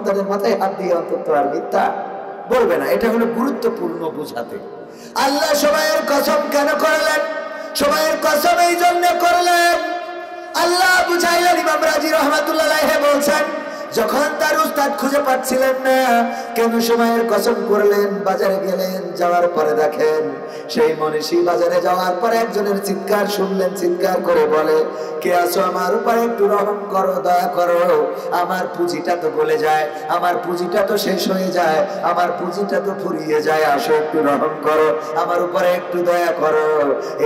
তাদের মাথায় হাত দিয়ে অন্তত আর মিথ্যা বলবে না। এটা হলো গুরুত্বপূর্ণ বোঝাতে। আল্লাহ সময়ের কসম কেন করলেন? সময়ের কসম এই জন্য করলেন, আল্লাহ বুঝাইলেন। ইমাম রাজি রহমাতুল্লাহ আলাইহি বলছেন, যখন তার উস্তাদ খুঁজে পাচ্ছিলেন না, কেন সময়ের কসম করলেন? বাজারে গেলেন, যাওয়ার পরে দেখেন সেই মনীষী বাজারে যাওয়ার পরে একজনের চিৎকার শুনলেন, চিৎকার করে বলে, কে আছো, আমার উপরে একটু রহম করো, দয়া করো, আমার পুঁজিটা তো গলে যায়, আমার পুঁজিটা তো শেষ হয়ে যায়, আমার পুঁজিটা তো ফুরিয়ে যায়, আসো একটু রহম করো, আমার উপরে একটু দয়া করো।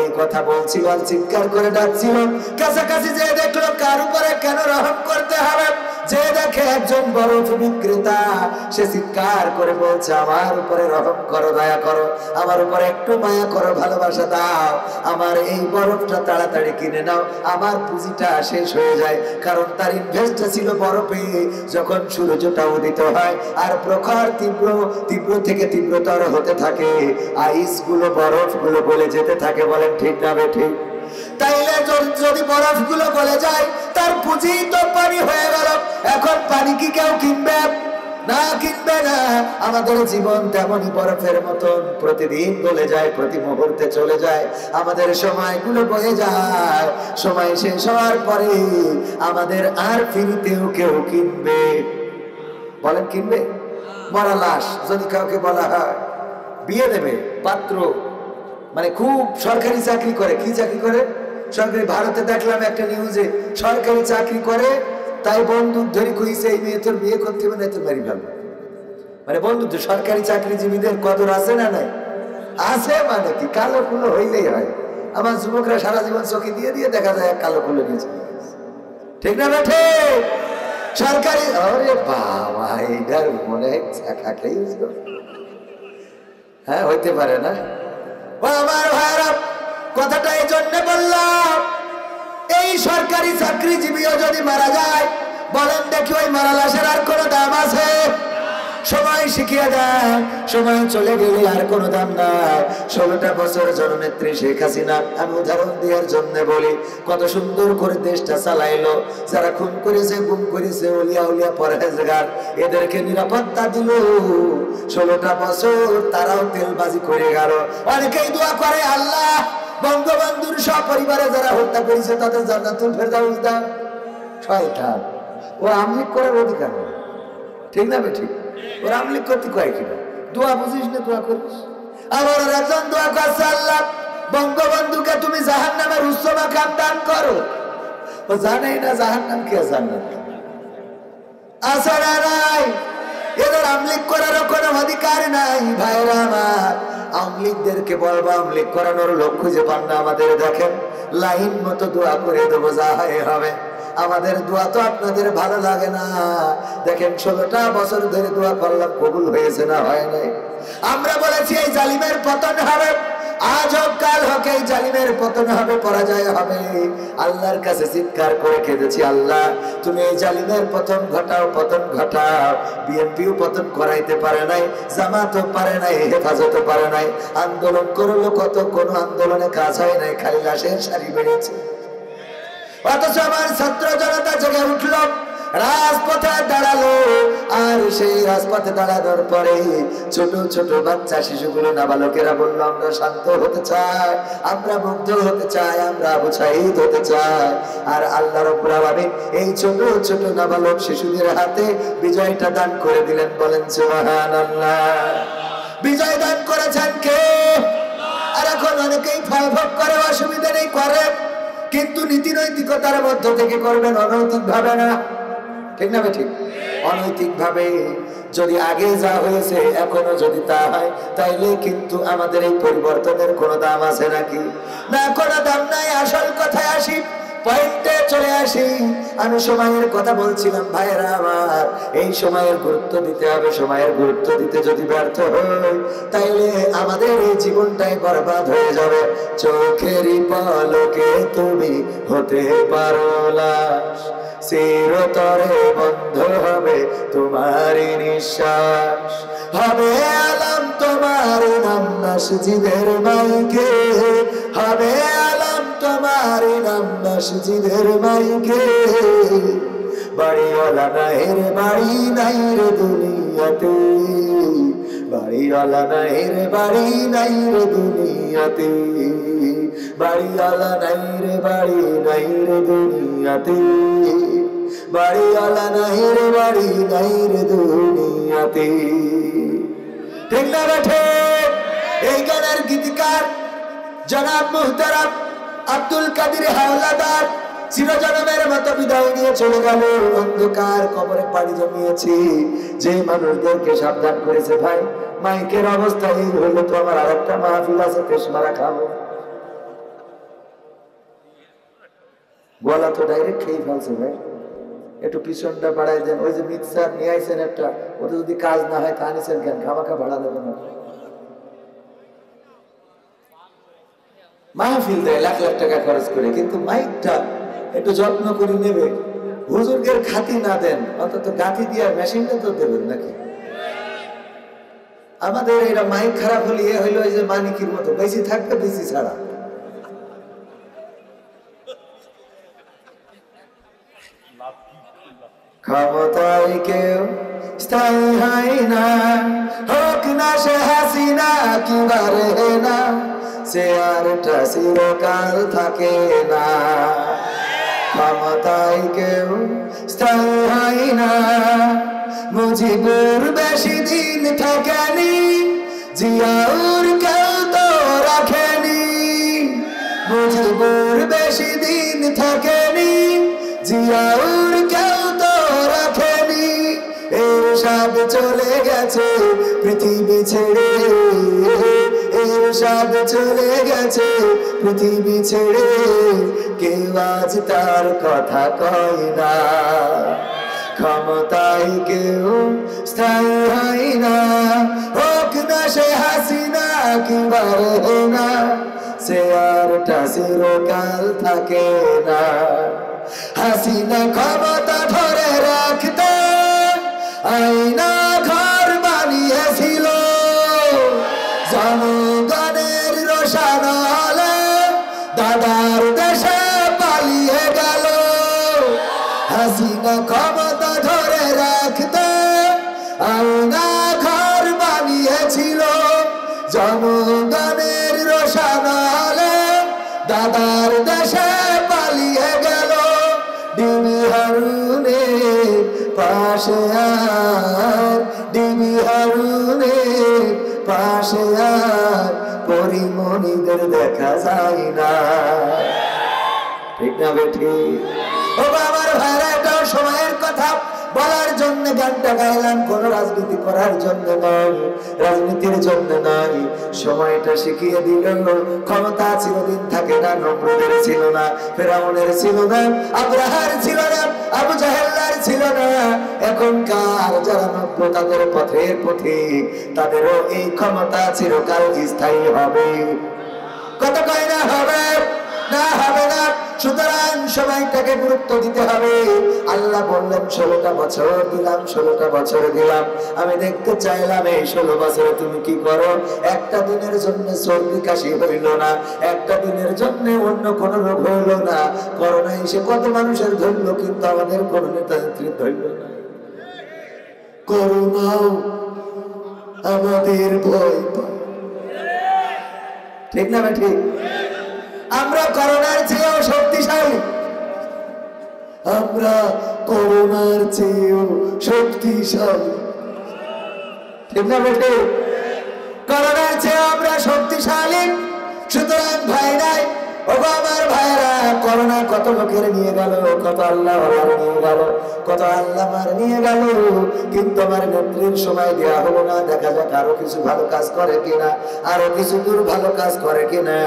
এই কথা বলছিল, চিৎকার করে ডাকছিল। কাছাকাছি যে দেখলো কার উপরে কেন রহম করতে হবে, যে দেখে একজন বরফ বিক্রেতা, সে চিৎকার করে বলছে, আমার উপরে রহম করো, দয়া করো, আমার উপরে একটু মায়া করো, ভালোবাসা দাও, আমার এই বরফটা তাড়াতাড়ি কিনে নাও, আমার পুঁজিটা শেষ হয়ে যায়। কারণ তার ইনভেস্টটা ছিল বরফে। যখন সূর্যটা উদিত হয় আর প্রখর তীব্র তীব্র থেকে তীব্রতর হতে থাকে, আইস গুলো, বরফ গুলো গলে যেতে থাকে। বলেন ঠিক না বেঠিক? তাইলে যদি বরফ গুলো গলে যায়, তার পুঁজি তো পানি হয়ে গেল। এখন পানি কি কেউ কিনবে? না, কিনবে না। আমাদের জীবন তেমনই বরফের মতন, প্রতিদিন গলে যায়, প্রতি মুহূর্তে চলে যায়, আমাদের সময়গুলো বয়ে যায়। সময় শেষ হওয়ার পরে আমাদের আর ফিরিতেও কেউ কিনবে? বলেন কিনবে? মরা লাশ যদি কাউকে বলা হয় বিয়ে দেবে, পাত্র মানে খুব সরকারি চাকরি করে, কি চাকরি করে? সরকারি। ভারতে দেখলাম একটা নিউজে, সরকারি চাকরি করে, তাই বন্দুক ধরে কইছে, এই মেয়ে তোর বিয়ে করতে হবে না, তোর মারি ফেলবো। মানে বন্ধু, সরকারি চাকরিজীবীদের কদর আছে না নাই? আছে। মানে কি, কালো কুলো হইলেই হয়। আমার যুবকরা সারা জীবন চোখে দিয়ে দিয়ে দেখা যায় কালো কুলো নিয়েছে। ঠিক না বেঠে? সরকারি, আরে বাবা, এইটার মনে হ্যাঁ হইতে পারে না। ও আমার ভাইরা, কথাটা এই জন্য বললাম, এই সরকারি চাকরিজীবীও যদি মারা যায়, বলেন দেখি ওই মারা লাশের আর কোনো দাম আছে? সময় শিখিয়ে দেয়, সময় চলে গেলে আর কোনো দাম নাই। 16টা বছর জননেত্রী শেখ হাসিনা, আমি উদাহরণ দেওয়ার জন্য বলি, কত সুন্দর করে দেশটা চালাইলো। যারা খুন করেছে, গুম করেছে, ওলিয়া উলিয়া পরহেজগার, এদেরকে নিরাপত্তা দিল। 16টা বছর তারাও তেলবাজি করে গেল। অনেকেই দোয়া করে, আল্লাহ বঙ্গবন্ধুর সপরিবারে যারা হত্যা করেছে তাদের জান্নাতুল ফেরদাউস দাও। শয়তান, ও আমলিক করার অধিকার নেই। ঠিক না বেঠিক? ওর আমলিক করতে কয় কিনা? দোয়া বুঝিস না, দোয়া করিস। আবার একজন দোয়া করছে, আল্লাহ বঙ্গবন্ধুকে তুমি জাহান্নামের উচ্চ মাকাম দান করো। ও জানেই না জাহান্নাম কে জান্নাত আছে না নাই। এদের আমলিক করারও কোনো অধিকার নাই। ভাইরা আমার, আমলিকদেরকে বলবো, আমলিক করানোর লোক খুঁজে পান না আমাদের, দেখেন লাইন মতো দোয়া করে দেবো, যা হয় হবে। আমাদের দোয়া তো আপনাদের ভালো লাগে না। দেখেন 16টা বছর ধরে দোয়া করলাম, কবুল হয়েছে না হয় নাই? আমরা বলেছি এই জালিমের পতন হবে, আজ হোক কাল হোক এই জালিমের পতন হবে, পরাজয় হবে। আল্লাহর কাছে চিৎকার করে কেঁদেছি, আল্লাহ তুমি এই জালিমের পতন ঘটাও, পতন ঘটাও। বিএনপিও পতন করাইতে পারে নাই, জামাতও পারে নাই, হেফাজতও পারে নাই। আন্দোলন করলো কত, কোনো আন্দোলনে কাজ হয় নাই, খালি লাশের সারি বেড়েছে। অথচ আমার ছাত্র জনতা জেগে উঠল, রাজপথে দাঁড়ালো। আর সেই রাজপথে দাঁড়ানোর পরে ছোট ছোট বাচ্চা শিশুগুলো, নাবালকেরা বলল, আমরা শান্ত হতে চাই, আমরা মুগ্ধ হতে চাই, আমরা মুজাহিদ হতে চাই। আর আল্লাহ রাব্বুল আলামিন এই ছোট ছোট নাবালক শিশুদের হাতে বিজয়টা দান করে দিলেন। বলেন সুবহানাল্লাহ। বিজয় দান করেছেন কে? আর এখন অনেকেই ফল ভোগ করে, অসুবিধা নেই, করে, কিন্তু নীতি নৈতিকতার মধ্য থেকে করবেন, অনৈতিক ভাবে না। ঠিক না ঠিক? অনৈতিক ভাবে যদি আগে যা হয়েছে এখনো যদি তা হয়, তাইলে কিন্তু আমাদের এই পরিবর্তনের কোনো দাম আছে নাকি? না, কোনো দাম নাই। আসল কথায় আসি, পয়েন্টে চলে আসি। আমি সময়ের কথা বলছিলাম। ভাইয়েরা আমার, এই সময়ের গুরুত্ব দিতে হবে। সময়ের গুরুত্ব দিতে যদি ব্যর্থ হই, তাইলে আমাদের এই জীবনটাই বরবাদ হয়ে যাবে। চোখেরই পলকে তুমি হতে পারো লাশ, চিরতরে বন্ধ হবে তোমারই নিঃশ্বাস। হবে আলাম তোমার নাম মসজিদের মাইকে, হবে আলাম তোমার নাম মসজিদের মাইকে। বাড়িওয়ালা নাই রে বাড়ি নাই রে দুনিয়াতে, বাড়িওয়ালা নাই রে বাড়ি নাই রে দুনিয়াতে, বাড়িওয়ালা নাই রে বাড়ি নাই রে দুনিয়াতে, বাড়িওয়ালা নাই রে বাড়ি নাই রে দুনিয়াতে। ঠিক না বেঠে? এই গানের গীতিকার জনাব মুহতারাম আব্দুল কাদের হাওলাদার চিরজনমের মতো বিদায় নিয়ে চলে গেল। অন্ধকার কবরে পাড়ি জমিয়েছি। যে মানুষদেরকে সাবধান করেছে, ভাই মাইকের অবস্থা এই হইলে তো আমার আরেকটা মাহফিল আছে, পেশমারা খাবো। গলা তো ডাইরেক্ট খেয়ে ফেলছে ভাই, একটু পিছনটা বাড়াই দেন। ওই যে মিক্সার নিয়ে আইছেন একটা, ওটা যদি কাজ না হয় তা আনিছেন কেন? খামাখা ভাড়া দেবেন না। মাহফিল দেয় লাখ লাখ টাকা খরচ করে, কিন্তু মাইকটা একটু যত্ন করে নেবে। হুজুরদের খাতি না দেন, অন্তত গাঁথি দিয়ে মেশিনটা তো দেবেন নাকি? আমাদের এটা মাইক খারাপ হলে এ হইলো এই যে মানিকির মতো, বেশি থাকবে বেশি ছাড়া। ক্ষমতায় কেউ স্থায়ী হয় না, হোক না সে হাসিনা কি বারে না, সে আরটা চিরকাল থাকে না। ক্ষমতায় কেউ স্থায়ী হয় না, মুজিবুর বেশি দিন থাকেনি, জিয়াউর কেউ তো রাখেনি। মুজিবুর বেশি দিন থাকেনি, জিয়াউর কেউ তো রাখেনি। এরশাদ চলে গেছে পৃথিবী ছেড়ে, এরশাদ চলে গেছে পৃথিবী ছেড়ে, কেউ আজ তার কথা কয় না। ক্ষমতায় কেউ স্থায়ী হয় না, হোক না সে হাসিনা কি বারে না, সে আরটা চিরকাল থাকে না। হাসিনা ক্ষমতা ধরে রাখতে আয়না ঘর বানিয়েছিল, জনগণের রোশানলে দাদার দেশে পালিয়ে গেল। হাসিনা ক্ষমতা ধরে রাখতে আয়না ঘর বানিয়েছিল, জনগণের রোশানলে দাদার দেশে পালিয়ে গেল। ডিবি হারুনের পাশে আর, ডিবি হারুনের পাশে আর পরিমণিদের দেখা যায় না। ঠিক না বেঠি? ও আমার ভাইরা, এটাও সময়ের কথা বলার জন্য গানটা গাইলাম, কোন রাজনীতি করার জন্য নয়, রাজনীতির জন্য নয়। সময়টা শিখিয়ে দিল ক্ষমতা চিরদিন থাকে না। নমরুদের ছিল না, ফেরাউনের ছিল না, আব্রাহার ছিল না, আবু জাহেলের ছিল না। এখনকার যারা নব্য তাদের পথের পথিক, তাদেরও এই ক্ষমতা চিরকাল স্থায়ী হবে। কত কয় না হবে না, হবে না। সুতরাং সময়টাকে গুরুত্ব দিতে হবে। আল্লাহ বললেন 16টা বছর দিলাম, 16টা বছর দিলাম। আমি দেখতে চাইলাম এই 16 বছরে তুমি কি করো। একটা দিনের জন্য সর্দি কাশি হইল না, একটা দিনের জন্য অন্য কোন রোগ হইল না। করোনা এসে কত মানুষের ধরল, কিন্তু আমাদের কোন নেতানেত্রীর ধরল না। করোনাও আমাদের ভয় পায়। ঠিক না ভাই? ঠিক। আমরা করোনার চেয়েও শক্তিশালী, আমরা করোনার চেয়েও শক্তিশালী। ঠিক না বেটে? করোনার চেয়েও আমরা শক্তিশালী। সুতরাং ভাই নাই, ও আমার ভাইরা, করোনা কত লোকের নিয়ে গেল, কত আল্লাহ নিয়ে গেল, কত আল্লাহ নিয়ে গেল, কিন্তু আমার নেত্রীর সময় দেওয়া হলো না। দেখা যাক আরো কিছু ভালো কাজ করে কিনা, আরো কিছু দূর ভালো কাজ করে কিনা।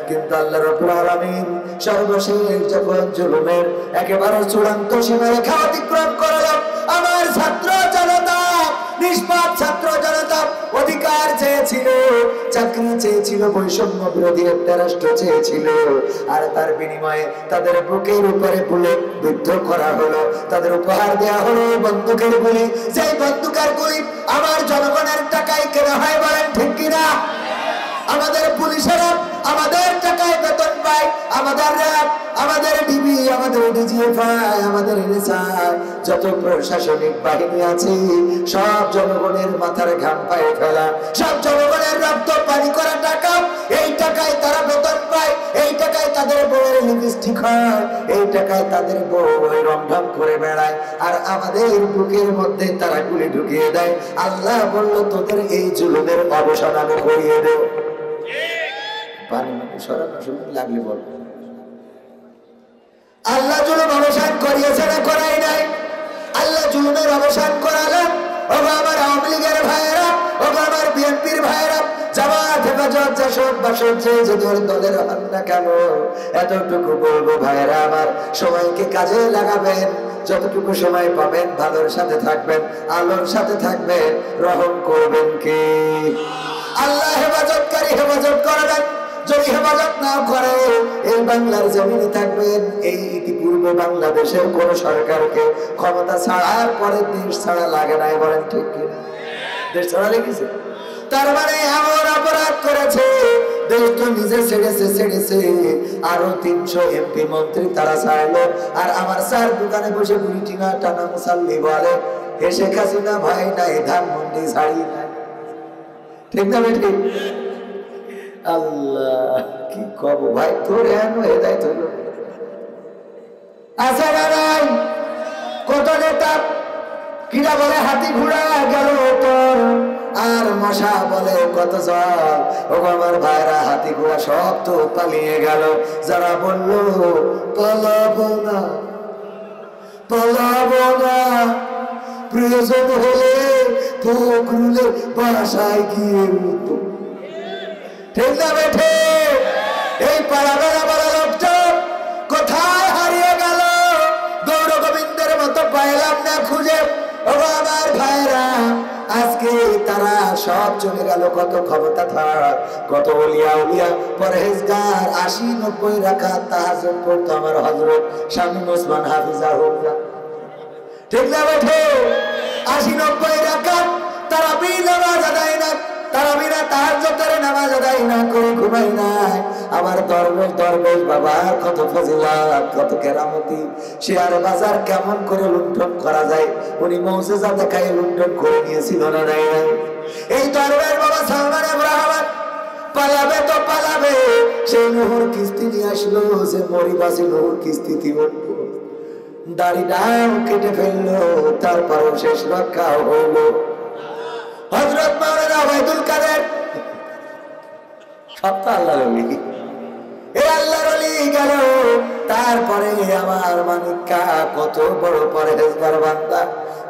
কিন্তু আল্লাহ রাব্বুল আলামিন সর্বশেষ যখন জুলুমের একেবারে চূড়ান্ত সীমারেখা অতিক্রম করলো, আমার ছাত্র জনতা, নিষ্পাপ ছাত্র জনতা অধিকার চেয়েছিল, চাকরি চেয়েছিল, বৈষম্য বিরোধী একটা রাষ্ট্র চেয়েছিল। আর তার বিনিময়ে তাদের বুকের উপরে বুলেট বিদ্ধ করা হলো, তাদের উপহার দেওয়া হলো বন্দুকের গুলি। সেই বন্দুকের গুলি আমার জনগণের টাকায় কেনা হয়, বলেন ঠিক কিনা? আমাদের পুলিশেরা আমাদের টাকায় বেতন পায়, আমাদের র্যাব, আমাদের ডিবি, আমাদের ডিজিএফআই, আমাদের এনএসআই, যত প্রশাসনিক বাহিনী আছে সব জনগণের মাথার ঘাম পায়ে ফেলা, সব জনগণের রক্ত পানি করা টাকা, এই টাকায় তারা বেতন পায়, এই টাকায় তাদের বউয়ের লিপস্টিক হয়, এই টাকায় তাদের বউ রমঢম করে বেড়ায়, আর আমাদের বুকের মধ্যে তারা গুলি ঢুকিয়ে দেয়। আল্লাহ বলল তোদের এই জুলুমের অবসান আমি করিয়ে দেব। পানি মানে সরানো সময় লাগলে বল, আল্লাহ জুলুম অবসান করিয়েছে না করাই নাই? আল্লাহ জুলুমের অবসান করালেন। ওগো আমার আওয়ামী লীগের ভাইয়েরা, ওগো আমার বিএনপির ভাইয়েরা, জামাত, হেফাজত, জাসদ, বাসদ, যে দলের হন না কেন, এতটুকু বলবো ভাইয়েরা আমার, সময়কে কাজে লাগাবেন। যতটুকু সময় পাবেন ভালোর সাথে থাকবেন, আলোর সাথে থাকবেন। রহম করবেন কে? আল্লাহ হেফাজতকারী, হেফাজত করবেন। যদি হেফাজত না করে এই বাংলার জমিনে থাকবেন। এই ইতিপূর্বে বাংলাদেশের কোন সরকারকে ক্ষমতা ছাড়ার পরে দেশ ছাড়া লাগে নাই, বলেন ঠিক কিনা? দেশ ছাড়া লেগেছে, তার মানে এমন অপরাধ করেছে, দেশ তো নিজে ছেড়েছে, আরো 300 এমপি মন্ত্রী তারা ছাড়লো। আর আমার স্যার দোকানে বসে বুড়ি টিনা টানা মুসাল্লি বলে, শেখ হাসিনা ভাই নাই ধানমন্ডি ছাড়ি নাই। ঠিক না ঠিক? আল্লাহ কি কব ভাই, তোর হেদায়েত হইল। আচ্ছা নাই কত নেতা কিরা বলে হাতি ঘোড়া গেল তোর, আর মশা বলে কত জল। ও আমার ভাইরা, হাতি ঘোড়া সব তো পালিয়ে গেল। যারা বলল পালাবো না, পালাবো না, প্রয়োজন হলে ফখরুলের বাসায় গিয়ে উঠবো। ঠিক না বেঠে? এই পাড়াবেলা বলা লোকটা কোথায় হারিয়ে গেল? গৌর গোবিন্দের মতো পাইলাম না খুঁজে। ও আমার ভাইরা, আজকে তারা সব চলে গেল। কত ক্ষমতা থাক, কত ওলিয়া উলিয়া পরহেজগার 80-90 রাকাত তাহাজ্জুদ পড়তো আমার হযরত শামীম ওসমান হাফিজাহুল্লাহ। ঠিক না বেঠে? 80-90 রাকাত তারাবি নামাজ আদায় না, তারাবিরা তাহাজ্জুদের নামাজ আদায় না করে ঘুমাই নাই। আমার দরবেশ বাবার কত ফজিলত, কত কেরামতি। শেয়ার বাজার কেমন করে লুণ্ঠন করা যায় উনি মুজিজা দেখায় লুণ্ঠন করে নিয়েছিল না নাই? এই দরবেশ বাবা সালমান ইব্রাহিম পালাবে তো পালাবে, সেই নহর কিস্তি নিয়ে আসলো, যে মরিবাসী নহর কিস্তি উঠবো, দাড়িটাও কেটে ফেললো, তারপরও শেষ রক্ষা হইলো। হযরত মাওলানা ওবায়দুল কাদের সব তো আল্লাহর ওলি, এই আল্লাহর ওলি গেল। তারপরে আমার মানিকা কত বড় পরহেজগার বান্দা,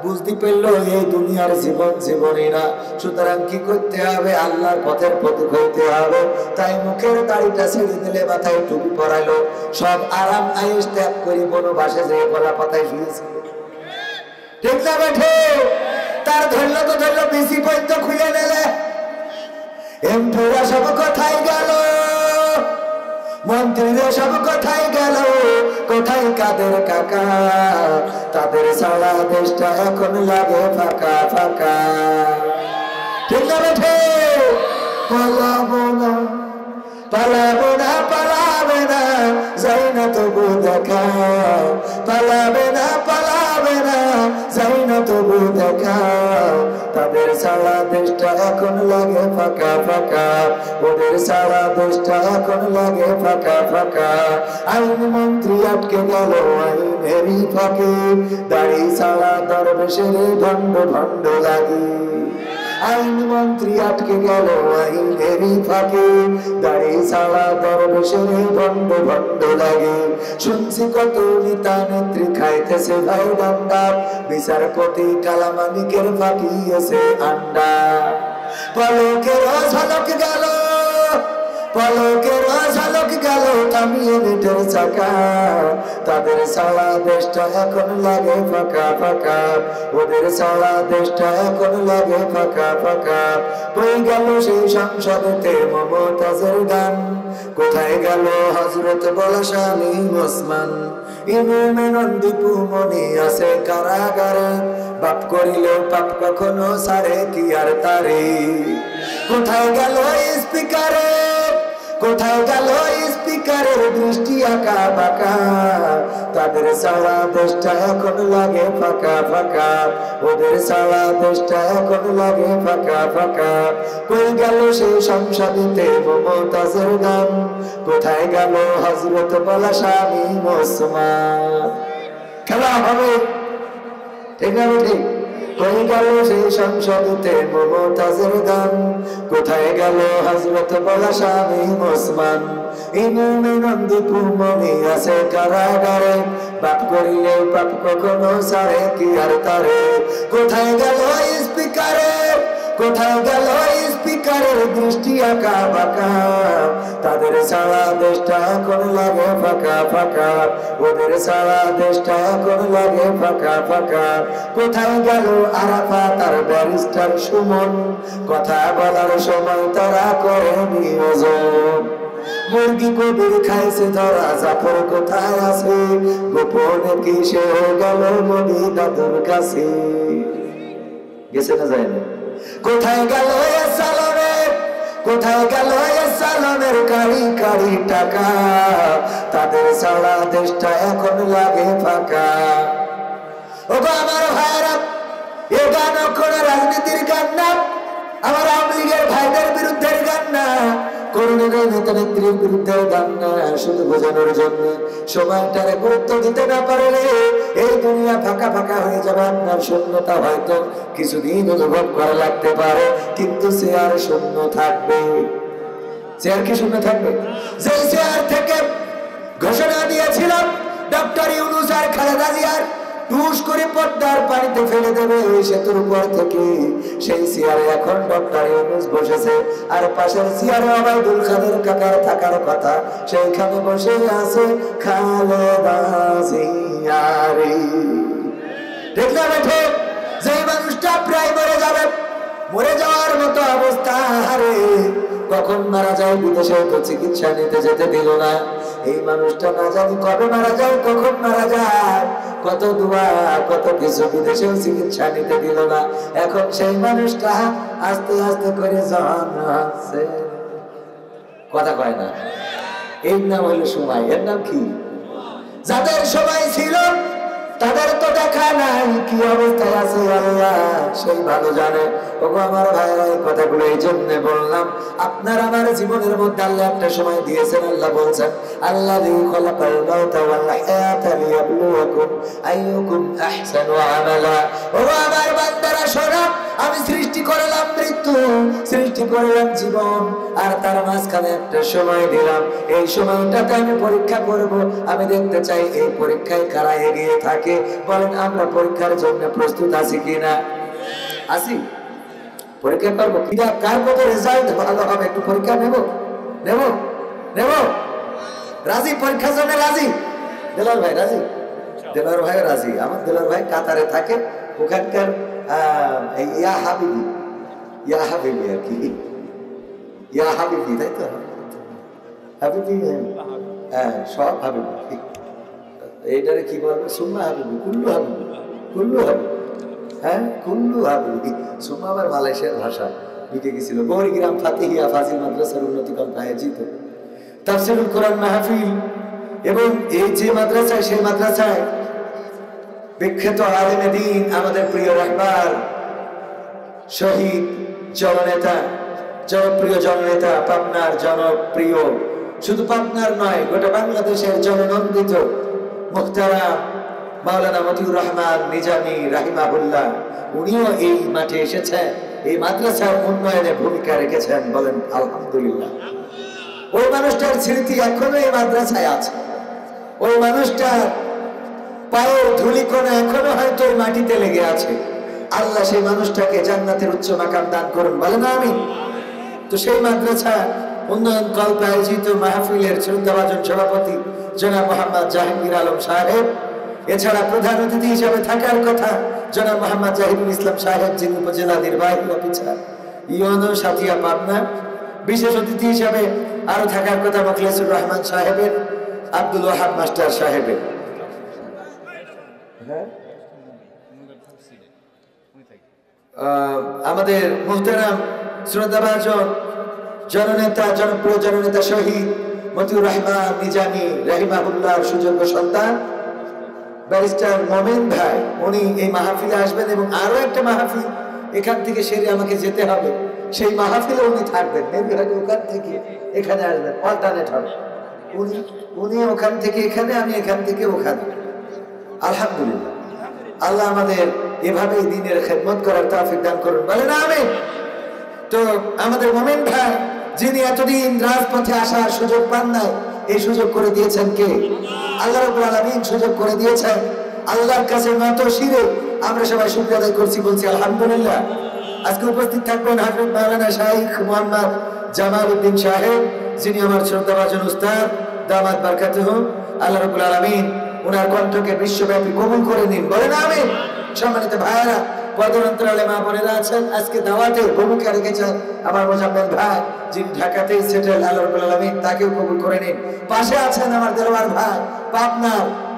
বুঝতে পারলো এই দুনিয়ার জীবন জীবনই না। সুতরাং কি করতে হবে? আল্লাহর পথের পথিক হইতে হবে। তাই মুখের দাড়িটা ছেড়ে দিলে, মাথায় টুপি পরাইলো, সব আরাম আয়েশ ত্যাগ করে বনবাসে যেয়ে কলা পাতায় শুয়েছিল। ঠিক না বেঠে? তার ধরলো তো ধরলো, বেশি পর্যন্ত খুলে নিলে। এমপিরা সব কোথায় গেল? মন্ত্রীরা সব কোথায় গেল? কোথায় কাদের কাকা? তাদের সারা দেশটা এখন লাগে ফাঁকা ফাঁকা। ঠিক না বেঠে? পালাবো না, পালাবো না, পালাবে না, যাই না তবু দেখা। পালাবে না, পালাবে না, যাই না তবু দেখা। তাদের সারা দেশটা এখন লাগে ফাঁকা ফাঁকা, ওদের সারা দেশটা এখন লাগে ফাঁকা ফাঁকা। আইন মন্ত্রী আটকে গেল আইনেরই ফাঁকে, দাড়ি সারা দরবেশের ভণ্ড ভণ্ড লাগে। আইন মন্ত্রী আটকে গেল আইনেরই ফাঁকে, দাড়ি ছাড়া দরবেশের ভণ্ড ভণ্ড লাগে। শুনছি কত নেতা নেত্রী খাইতেছে ভাই ডান্ডা, বিচারপতি কালামানিকের ফাটিয়েছে আন্ডা। পলকের ঝলক গেল, পলকের ঝলক গেল থামিয়ে নেটের চাকা। তাদের সারা দেশটা এখন লাগে ফাঁকা ফাঁকা, ওদের সারা দেশটা এখন লাগে ফাঁকা ফাঁকা। কই গেল সেই সংসদেতে মমতাজের গান? কোথায় গেল হযরত বলা শামীম ওসমান? ইমামে নন্দীপু মনি আছে কারাগারে, বাপ করিলে পাপ কখনো সারে কি আর তারে। কোথায় গেল স্পিকারে? কোথায় গেল স্পিকার? স্পিকারের দৃষ্টি আঁকা বাঁকা, তাদের সারা দেশটা এখন লাগে ফাঁকা ফাঁকা, ওদের সারা দেশটা এখন লাগে ফাঁকা ফাঁকা। কই গেল সেই সংসদেতে মমতাজের গান, কোথায় গেল হযরত বলা স্বামী ওসমান? খেলা হবে, ঠিক না ঠিক? কই গেল সেই সংসদেতে মমতাজের গান, কোথায় গেল হযরত বলা স্বামী ওসমান? ইমামে নন্দীপুর মনে আছে কারাগারে, পাপ করিলে পাপ কখনো ছাড়ে কি আর তারে? কোথায় গেল স্পিকারের, কোথায় গেল স্পিকারের দৃষ্টি আঁকা বাঁকা, তাদের সারা দেশটা এখন লাগে ফাঁকা ফাঁকা, ওদের সারা দেশটা এখন লাগে ফাঁকা ফাঁকা। কোথায় গেল আরাফাত আর ব্যারিস্টার সুমন, কথা বলার সময় তারা করে নিয়োজন। মুরগি কবির খাইছে ধরা, জাফর কোথায় আছে, গোপনে কি সে গেল মনি দাদুর কাছে? গেছে না যায় না? কোথায় গেল সালামের, কোথায় গেল সালামের কারি কারি টাকা, তাদের সারা দেশটা এখন লাগে ফাঁকা। ও আমার ভাইরা, এ গান কোন রাজনীতির গান না, আমার আওয়ামী লীগের ভাইদের বিরুদ্ধে গান না, করুণার নেতা নেত্রীর বিরুদ্ধে গান না। শুধু বোঝানোর জন্য সময়টারে গুরুত্ব দিতে না পারলে এই দুনিয়া ফাঁকা ফাঁকা হয়ে যাবে। আপনার শূন্যতা হয়তো কিছুদিন অনুভব করা লাগতে পারে, কিন্তু চেয়ার শূন্য থাকবে। চেয়ার কি শূন্য থাকবে? যে চেয়ার থেকে ঘোষণা দিয়েছিলাম ডক্টর ইউনূস আর খালেদা জিয়ার টুস করে পদ্মার পানিতে ফেলে দেবে ওই সেতুর উপর থেকে, সেই চেয়ারে এখন ডক্টর ইউনূস বসেছে, আর পাশের চেয়ারে ওবায়দুল কাদের কাকার থাকার কথা, সেইখানে বসে আছে খালেদা জিয়া। ঠিক না বেঠে? যে মানুষটা প্রায় মরে যাবে, মরে যাওয়ার মতো অবস্থা, হারে কখন মারা যায়, বিদেশে তো চিকিৎসা নিতে যেতে দিল না। এই মানুষটা না জানি কবে মারা যায়, কখন মারা যায়, কত দোয়া কত কিছু, বিদেশেও চিকিৎসা নিতে দিল না। এখন সেই মানুষটা আস্তে আস্তে করে জন্মাচ্ছে, কথা কয় না। এর নাম হলো সময়। এর নাম কি? যাদের সময় ছিল তাদের তো দেখা নাই, কি অবস্থায় আছে আল্লাহ সেই ভালো জানে। ওগো আমার ভাইরা, এই কথাগুলো এই জন্য বললাম, আপনার আমার জীবনের মধ্যে আল্লাহ একটা সময় দিয়েছেন। আল্লাহ বলছেন, আল্লাযী খালাকাল মাউতা ওয়াল হায়াতা লিয়াবলুয়াকুম আইয়ুকুম আহসানু আমালা। ওগো আমার বান্দারা শোনো, আমি সৃষ্টি করলাম মৃত্যু, সৃষ্টি করলাম জীবন, আর তার মাঝখানে একটা সময় দিলাম। এই সময়টাতে আমি পরীক্ষা করব, আমি দেখতে চাই এই পরীক্ষায় কারা এগিয়ে থাকে। বলেন আমরা পরীক্ষার জন্য প্রস্তুত আছি কিনা? আছি? পরীক্ষা করবো কিনা? কার কত রেজাল্ট ভালো হবে একটু পরীক্ষা নেব, নেব, নেব। রাজি? পরীক্ষার জন্য রাজি? দেলোয়ার ভাই রাজি? দেলোয়ার ভাই রাজি। আমার দেলোয়ার ভাই কাতারে থাকে, ওখানকার ইয়া হাবিবি, ইয়া হাবিবি আর কি, ইয়া হাবিবি, তাই তো? হাবিবি, হ্যাঁ সব হাবিবি। এইটারে কি বলবো? সুম্মা হাবিবি, কুল্লু হাবিবি, কুল্লু হাবিবি, হ্যাঁ কুল্লু হাবিবি। সুম্মা আবার মালয়েশিয়ার ভাষা, ঢুকে গেছিল। গৌরীগ্রাম ফাতিহিয়া ফাজিল মাদ্রাসার উন্নতিকল্প আয়োজিত তাফসীরুল কোরআন মাহফিল, এবং এই যে মাদ্রাসায়, সেই মাদ্রাসায় বিখ্যাত আলেমে দ্বীন আমাদের প্রিয় রাহবার শহীদ জননেতা, জনপ্রিয় জননেতা, পাবনার জনপ্রিয়, শুধু পাবনার নয় গোটা বাংলাদেশের জননন্দিত মুহতারাম মাওলানা মতিউর রহমান নিজামী রাহিমাহুল্লাহ, উনিও এই মাঠে এসেছেন, এই মাদ্রাসার উন্নয়নে ভূমিকা রেখেছেন। বলেন আলহামদুলিল্লাহ। ওই মানুষটার স্মৃতি এখনো এই মাদ্রাসায় আছে। ওই মানুষটার পায়ের ধুলিকণা এখনো হয়তো ওই মাটিতে লেগে আছে। আল্লাহ সেই মানুষটাকে জান্নাতের উচ্চ মাকাম দান করুন, বলেন আমিন। তো সেই মাদ্রাসা উন্নয়ন কল্পে আয়োজিত মাহফিলের শ্রদ্ধাভাজন সভাপতি জনাব মোহাম্মদ জাহাঙ্গীর আলম সাহেব, এছাড়া প্রধান অতিথি হিসেবে থাকার কথা জনাব মোহাম্মদ জাহিদুল ইসলাম সাহেব, যিনি উপজেলা নির্বাহী অফিসার ইউনো সাথিয়া পাবনা। বিশেষ অতিথি হিসেবে আরো থাকার কথা মোখলেসুর রহমান সাহেবের, আব্দুল ওয়াহাব মাস্টার সাহেবের। আমাদের মুহতারাম শ্রদ্ধাভাজন জননেতা, জনপ্রিয় জননেতা শহীদ মতিউর রহমান নিজামী রাহিমাহুল্লাহর সুযোগ্য সন্তান ব্যারিস্টার মোমেন ভাই, উনি এই মাহফিলে আসবেন এবং আরো একটা মাহফিল এখান থেকে সেরে আমাকে যেতে হবে, সেই মাহফিলে উনি থাকবেন। মেবি হয়তো ওখান থেকে এখানে আসবেন, অল্টারনেট হবে। উনি ওখান থেকে এখানে, আমি এখান থেকে ওখানে। আলহামদুলিল্লাহ, আল্লাহ আমাদের এভাবেই দিনের খেদমত করার তৌফিক দান করুন, বলেন আমিন। তো আমাদের মোমেন ভাই, যিনি এতদিন রাজপথে আসার সুযোগ পান নাই, এই সুযোগ করে দিয়েছেন কে? আল্লাহ রাব্বুল আলামিন সুযোগ করে দিয়েছেন। আল্লাহর কাছে নত শিরে আমরা সবাই শুকরিয়া আদায় করছি, বলছি আলহামদুলিল্লাহ। আজকে উপস্থিত থাকবেন হযরত মাওলানা শাইখ মুহাম্মদ জামাল উদ্দিন সাহেব, যিনি আমার শ্রদ্ধাভাজন উস্তাদ, দামাত বারকাতুহুম। আল্লাহ রাব্বুল আলামিন ওনার কণ্ঠকে বিশ্বব্যাপী কবুল করে নিন, বলেন আমিন। সম্মানিত ভাইয়েরা, পদরন্তরালে মা বোনেরা আছেন, আজকে দাওয়াতে ভূমিকা রেখেছেন আমার মোজাম্মেল ভাই, যিনি ঢাকাতেই সেটেল, আল্লাহ রাব্বুল আলামিন তাকেও কবুল করে নিন। পাশে আছেন আমার দেলোয়ার ভাই,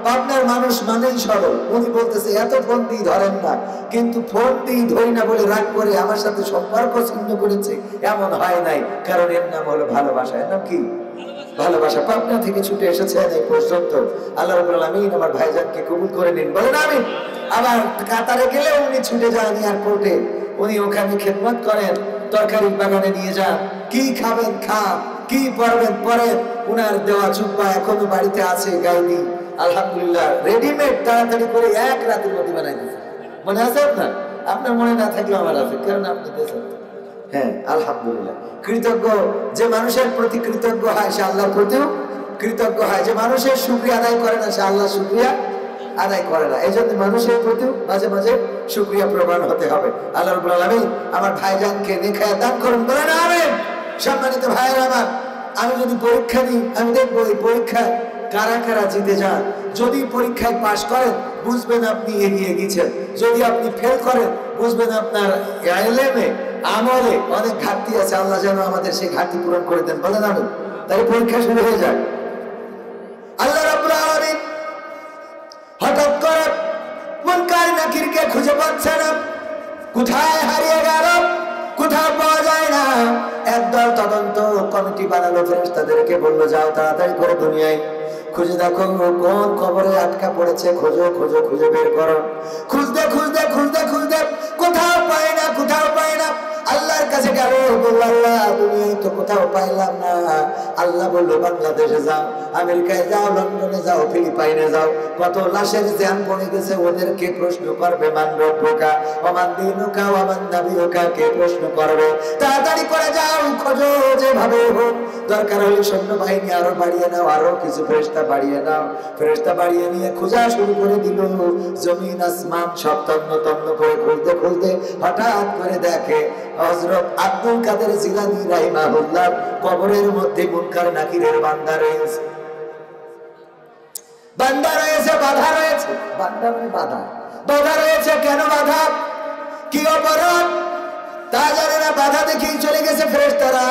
পাবনার মানুষ মানেই সরল। উনি বলতেছে এত ফোন দিয়ে ধরেন না, কিন্তু ফোন দিয়ে ধরি না বলে রাগ করে আমার সাথে সম্পর্ক ছিন্ন করেছে, এমন হয় নাই। কারণ এর নাম হলো ভালোবাসা। এর নাম কি? ভালোবাসা। পাবনা থেকে ছুটে এসেছেন এই পর্যন্ত। আল্লাহ রাব্বুল আলামিন আমার ভাইজানকে কবুল করে নিন, বলেন আমিন। আবার কাতারে গেলে উনি ছুটে যান এয়ারপোর্টে, উনি ওখানে খেদমত করেন, তরকারির বাগানে নিয়ে যান, কি খাবেন খান, কি পরবেন পরেন। উনার দেওয়া জুব্বা এখনো বাড়িতে আছে, গাইনি। আলহামদুলিল্লাহ, রেডিমেড তাড়াতাড়ি করে এক রাতের মধ্যে বানাই দিয়েছে। মনে আছে আপনার? আপনার মনে না থাকলে আমার আছে, কারণ আপনি দেশেন। হ্যাঁ, আলহামদুলিল্লাহ। কৃতজ্ঞ যে মানুষের প্রতি কৃতজ্ঞ হয়, সে আল্লাহর প্রতিও কৃতজ্ঞ হয়। যে মানুষের শুকরিয়া আদায় করে না, সে আল্লাহর শুকরিয়া আদায় করে না। এই জন্য মানুষের প্রতিও মাঝে মাঝে শুকরিয়া প্রমাণ হতে হবে। আল্লাহ রাব্বুল আলামিন আমার ভাইজানকে নেখায়া দান করুন, বলেন আমিন। সম্মানিত ভাইয়েরা আমার, আমি যদি পরীক্ষা দিই, আমি দেখবো এই পরীক্ষায় কারা কারা জিতে যান। যদি পরীক্ষায় পাশ করেন, বুঝবেন আপনি এগিয়ে গেছেন। যদি আপনি ফেল করেন, বুঝবেন আপনার ইলমে আমলে অনেক ঘাটতি আছে। আল্লাহ যেন আমাদের সেই ঘাটতি পূরণ করে দেন, বলেন আমিন। তাই পরীক্ষা শুরু হয়ে যায়। আল্লাহ রাব্বুল আলামিন হঠাৎ করে মুনকার নাকিরকে খুঁজে পাচ্ছে না, কোথায় হারিয়ে গেল, কোথাও পাওয়া যায় না। একদল তদন্ত কমিটি বানালো, ফেরেশতাদেরকে বললো যাও তাড়াতাড়ি করে দুনিয়ায় খুঁজে দেখো কোন কবরে আটকা পড়েছে, খোঁজো খোঁজো, খুঁজে বের করো। খুঁজতে খুঁজতে খুঁজতে খুঁজতে কোথাও পায় না, কোথাও পায় না। আল্লাহর কাছে গেল, বলল আল্লাহ দুনিয়ায় তো কোথাও পাইলাম না। আল্লাহ বললো বাংলাদেশে যাও, আমেরিকায় যাও, লন্ডনে যাও, ফিলিপাইনে যাও। কত লাশের জ্যাম পড়ে গেছে, ওদেরকে প্রশ্ন করবে। মান রব্বুকা ওয়া মান দীনুকা ওয়া মান নাবিয়ুকা, কে প্রশ্ন করবে। তাড়াতাড়ি করে যাও, খোঁজো যেভাবে হোক। দরকার হলে সৈন্যবাহিনী আরো বাড়িয়ে নাও, আরো কিছু ফেরেশতা বাড়িয়ে নাও। ফেরেশতা বাড়িয়ে নিয়ে খোঁজা শুরু করে দিল। জমিন আসমান সব তন্ন তন্ন করে খুলতে খুলতে হঠাৎ করে দেখে হযরত আব্দুল কাদের জিলানী রাহিমাহুল্লাহ কবরের মধ্যে মুনকার নাকিরের বান্দা রয়েছে। বান্দা রয়েছে, বাধা রয়েছে। বান্দা মানে বাধা, বাধা রয়েছে। কেন বাধা? কি অপরাধ তা জানে না। বাধা দেখেই চলে গেছে ফেরেশতারা।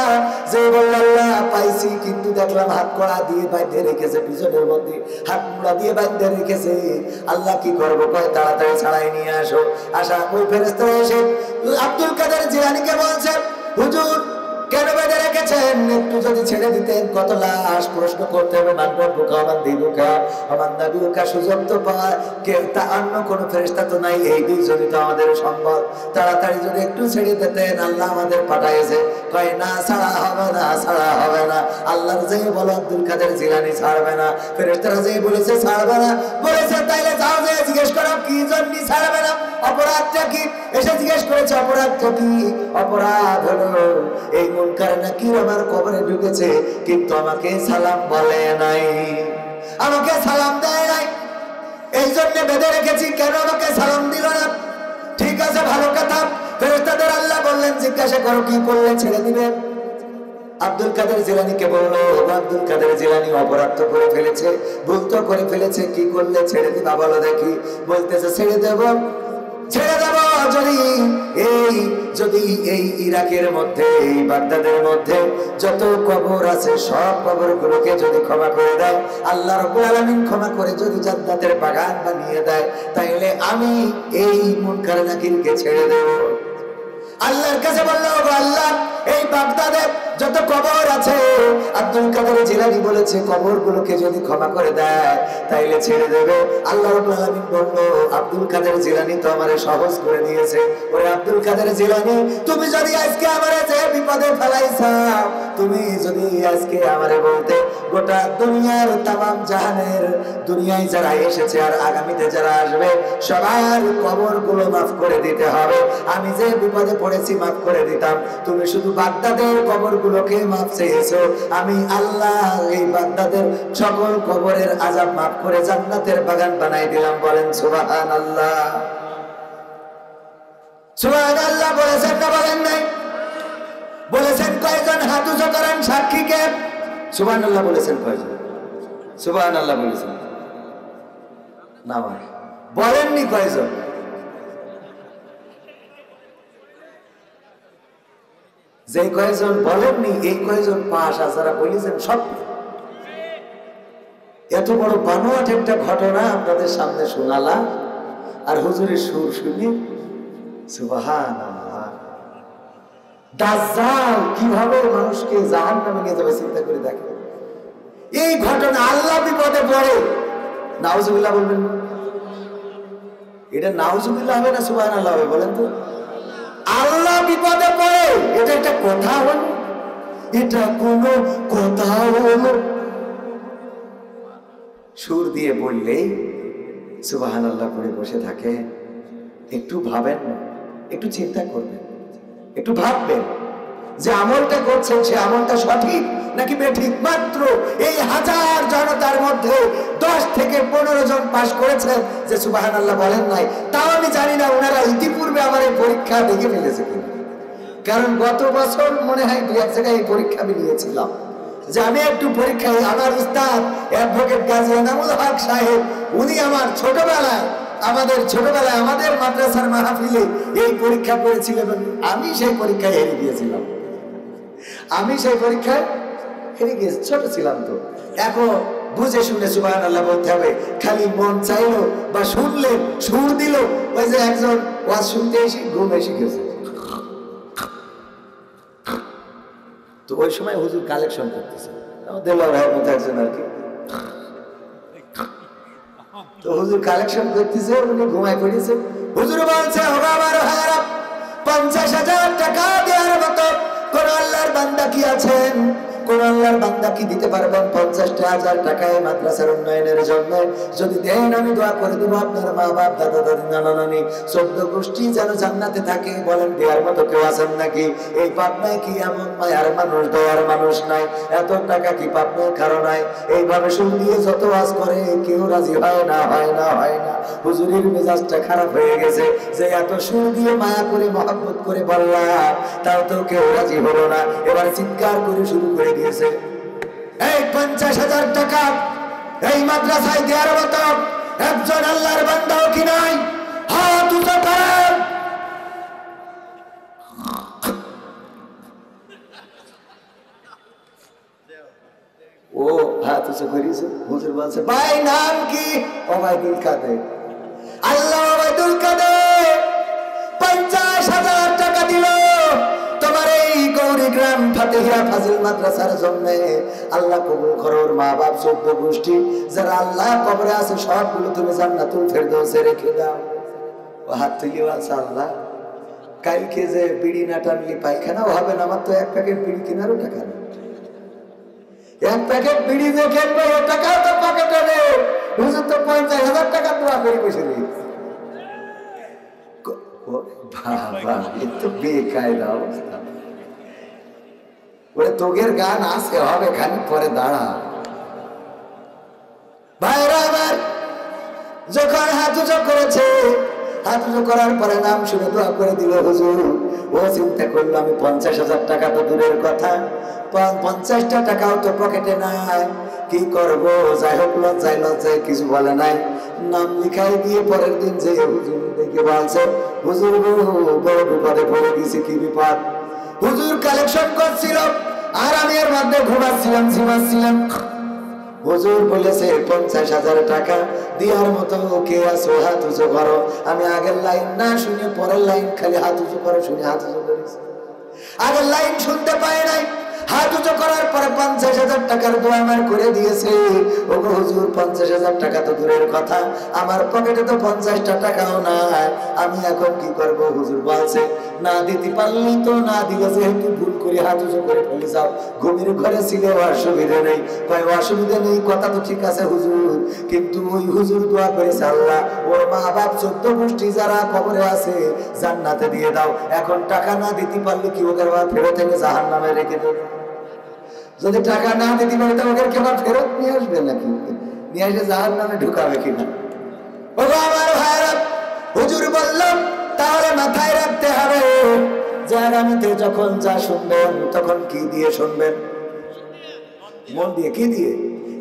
যে বলল আল্লাহ পাইছি, কিন্তু দেখলাম হাত কড়া দিয়ে বাঁধে রেখেছে, পিছনের মধ্যে হাত মুড়া দিয়ে বাঁধে রেখেছে। আল্লাহ কি করবো? কয় তাড়াতাড়ি ছাড়াই নিয়ে আসো। আসা ওই ফেরেশতারা এসে আব্দুল কাদের জিলানীকে বলছে, হুজুর কেন বেঁধে রেখেছেন? একটু যদি ছেড়ে দিতেন। কত লাশ, প্রশ্ন করতে হবে। মান রব্বুকা ওয়া মান দীনুকা ওয়া মান নাবিয়ুকা, সুযোগ তো পায় কেউ, তা অন্য কোনো ফেরেশতা তো নাই। এই দুইজনই তো আমাদের সম্বল। তাড়াতাড়ি যদি একটু ছেড়ে দিতেন। আল্লাহ আমাদের পাঠাইছে। কয় না, ছাড়া হবে না, ছাড়া হবে না। আল্লাহর যে বলো আব্দুল কাদের জিলানী ছাড়বে না। ফেরেশতারা যে বলেছে ছাড়বে না, বলেছে তাইলে যাও, যে জিজ্ঞেস করো কি জন্য ছাড়বে না, অপরাধটা কি। এসে জিজ্ঞেস করেছে অপরাধটা কি? অপরাধ হলো এই মুনকার নাকির আমার কবরে ঢুকেছে, কিন্তু আমাকে সালাম বলে নাই, আমাকে সালাম দেয় নাই, এই জন্য বেঁধে রেখেছি। কেন আমাকে সালাম দিল না? ঠিক আছে, ভালো কথা। ফেরেশতাদের আল্লাহ বললেন জিজ্ঞাসা করো কি করলে ছেড়ে দিবেন। আব্দুল কাদের জিলানীকে বললো, আব্দুল কাদের জিলানী অপরাধ তো করে ফেলেছে, ভুল তো করে ফেলেছে, কি করলে ছেড়ে দিবা বলো দেখি। বলতেছে ছেড়ে দেব, ছেড়ে দেব যদি এই ইরাকের মধ্যে, এই বাগদাদের মধ্যে যত কবর আছে সব কবরগুলোকে যদি ক্ষমা করে দেয়, আল্লাহ রাব্বুল আলামিন ক্ষমা করে যদি জান্নাতের বাগান বানিয়ে দেয়, তাইলে আমি এই মুনকার নাকিরকে ছেড়ে দেব। আল্লাহর কাছে বলল, আল্লাহ এই বাগদাদে যত কবর আছে আব্দুল কাদের জিলানী বলেছে কবরগুলোকে যদি ক্ষমা করে দেয় তাইলে ছেড়ে দেবে। আল্লাহ রাব্বুল আলামিন বলল, আব্দুল কাদের জিলানী তো আমারে সহজ করে দিয়েছে। ওরে আব্দুল কাদের জিলানী, তুমি যদি আজকে আমারে যে বিপদে ফেলাইছাও, তুমি যদি আজকে আমারে বলতে গোটা দুনিয়ার তামাম জাহানের দুনিয়ায় যারা এসেছে আর আগামীতে যারা আসবে সবার কবরগুলো মাফ করে দিতে হবে, আমি যে বিপদে পড়েছি মাফ করে দিতাম। তুমি শুধু বাগদাদের কবরগুলোকে মাফ চেয়েছো, আমি আল্লাহ এই বাগদাদের সকল কবরের আযাব মাফ করে জান্নাতের বাগান বানাই দিলাম। বলেন সুবহানাল্লাহ। সুবহানাল্লাহ বলেছেন না বলেন নাই? বলেছেন কয়জন? হাত উঁচু করেন সাক্ষীকে। সুবহানাল্লাহ বলেছেন কয়জন? সুবহানাল্লাহ বলেছেন না বলেননি কয়জন? যে কয়জন বলেননি এই কয়জন পাশ, আর যারা বলেছেন সব। এত বড় বানোয়াট একটা ঘটনা আপনাদের সামনে শোনালাম আর হুজুরের সুর শুনি সুবহানাল্লাহ। দাজ্জাল কিভাবে মানুষকে জাহান্নামে নিয়ে যাবে চিন্তা করে দেখেন। এই ঘটনা আল্লাহ বিপদে পড়ে নাউজুবিল্লাহ বলবেন না? এটা নাউজুবিল্লাহ হবে না সুবহানাল্লাহ হবে? বলেন তো। আল্লাহ বিপদে পড়ে, এটা একটা কথা হলো? এটা কোনো কথা হলো? সুর দিয়ে বললেই সুবহানাল্লাহ করে বসে থাকে। একটু ভাবেন না, একটু চিন্তা করবেন, একটু ভাববেন যে আমলটা করছেন সে আমলটা সঠিক নাকি বেঠিক। মাত্র এই হাজার জনতার মধ্যে 10 থেকে 15 জন পাশ করেছেন যে সুবহানাল্লাহ বলেন নাই। তাও আমি জানি না ওনারা ইতিপূর্বে আমার এই পরীক্ষা দেখে ফেলেছে কিনা, কারণ গত বছর মনে হয় 2 এক জায়গায় এই পরীক্ষা আমি নিয়েছিলাম যে আমি একটু পরীক্ষায় আমার উস্তাদ অ্যাডভোকেট গাজী এনামুল হক সাহেব উনি আমার ছোটবেলায় আমাদের মাদ্রাসার মাহফিলে এই পরীক্ষা করেছিলেন। আমি সেই পরীক্ষায় হেরে গিয়েছিলাম। ছোট ছিলাম তো। এখন বুঝে শুনে সুবহানাল্লাহ বলতে হবে। খালি মন চাইলো বা শুনলেন সুর দিল, ওই যে একজন ওয়াজ শুনতে এসে ঘুম এসে গেছে, তো ওই সময় হুজুর কালেকশন করতেছে আমাদের লড়াইয়ের মতো একজন আর কি। তো হুজুর কালেকশন করতেছে, উনি ঘুমায় পড়েছে। হুজুর বলছে, হবে আমার ভাইরা 50,000 টাকা দেওয়ার মতো কোন আল্লাহর বান্দা কি আছেন? কোন আল্লাহর বান্দা কি দিতে পারবেন 50,000 টাকায় মাদ্রাসার উন্নয়নের জন্য? যদি দেন আমি দোয়া করে দেবো আপনার মা বাপ দাদা দাদি নানা নানি 14 গোষ্ঠী যেন জান্নাতে থাকে। বলেন দেওয়ার মতো কেউ আছেন নাকি? এই পাবনায় কি এমন মায়ার মানুষ, দয়ার মানুষ নাই? এত টাকা কি পাবনায় কারো নাই? এইভাবে সুর দিয়ে যত ওয়াজ করে কেউ রাজি হয় না। হুজুরের মেজাজটা খারাপ হয়ে গেছে যে এত সুর দিয়ে মায়া করে মহব্বত করে বললাম, তাও তো কেউ রাজি হলো না। এবার চিৎকার করে শুরু করে দিয়েছে, এই 50,000 টাকা এই মাদ্রাসায় দেওয়ার মতো একজন আল্লাহর বান্দাও কি নাই? হাত উঁচু করেন। ও হাত উঁচু করেছে। হুজুর বলছে, ভাই নাম কি? ওবায়দুল কাদের। আল্লাহ ওবায়দুল কাদের 50,000 টাকা দিল তোমার এই গৌরীগ্রাম ফাতেহিয়া ফাজিল মাদ্রাসার জন্য। আল্লাহ কবুল করো। ওর মা বাপ 14 গোষ্ঠী যারা আল্লাহ কবরে আছে সবগুলো তুমি জান্নাতুল ফেরদৌসে রেখে দাও। ও হাত তুলে বলছে, আল্লাহ কালকে যে বিড়ি না টানলি পায়খানাও হবে না। আমার তো 1 প্যাকেট বিড়ি কেনারও টাকা নেই। 1 প্যাকেট বিড়ি যে কিনবো ও টাকাও তো পকেটে নেই। হুজুর তো 50,000 টাকা দোয়া করে বসে রয়েছে। বাবা এ তো বেকায়দা অবস্থা। ওরে তোগের গান আসে হবে খানিক পরে দাঁড়া। ভাইরা আমার যখন হাত উঁচু করেছে, হাত উঁচু করার পরে নাম শুনে দোয়া করে দিল হুজুর। ও চিন্তা করলো আমি 50,000 টাকা তো দূরের কথা, 50টা টাকাও তো পকেটে নাই, কি করব? যাই হোক লজ্জায় কিছু বলে নাই। নাম লিখাই দিয়ে পরের দিন যে হুজুর দেখে বলছে, হুজুর বড় বিপদে পড়ে গেছি। কি বিপদ? হুজুর কালেকশন করছিল আর আমি এর মধ্যে ঘুমাচ্ছিলাম। হুজুর বলেছে 50,000 টাকা দেওয়ার মতো কে আছে হাত উঁচু করো। আমি আগের লাইন না শুনে পরের লাইন খালি হাত উঁচু করো শুনে হাত উঁচু করেছি। আগের লাইন শুনতে পাই নাই, হাত উঁচু করার পরে 50,000 টাকার দোয়া আমার করে দিয়েছে। ও হুজুর 50,000 টাকা তো দূরের কথা, আমার পকেটে তো 50টা টাকাও নাই, আমি এখন কি করব? হুজুর বলছে না দিতে পারলি তো না দিলে যেহেতু ভুল করে হাত উঁচু করে ফেলে যাও, ঘুমির ঘরে ছিল অসুবিধা নেই। কয় অসুবিধা নেই কথা তো ঠিক আছে হুজুর, কিন্তু ওই হুজুর দোয়া করেছে আল্লাহ ওর মা বাপ 14 গোষ্ঠী যারা কবরে আছে জান্নাতে দিয়ে দাও। এখন টাকা না দিতে পারলে কি ওদের ফেরত এনে জাহান্নামে রেখে দেবে? যদি টাকা না দিতে পারে তো ওদেরকে আবার ফেরত নিয়ে আসবে নাকি? নিয়ে এসে জাহান্নামে ঢুকাবে কিনা? ও আমার ভাইরা, হুজুর বললাম তাহলে মাথায় রাখতে হবে যে আগামীতে যখন যা শুনবেন তখন কি দিয়ে শুনবেন? মন দিয়ে। কি দিয়ে?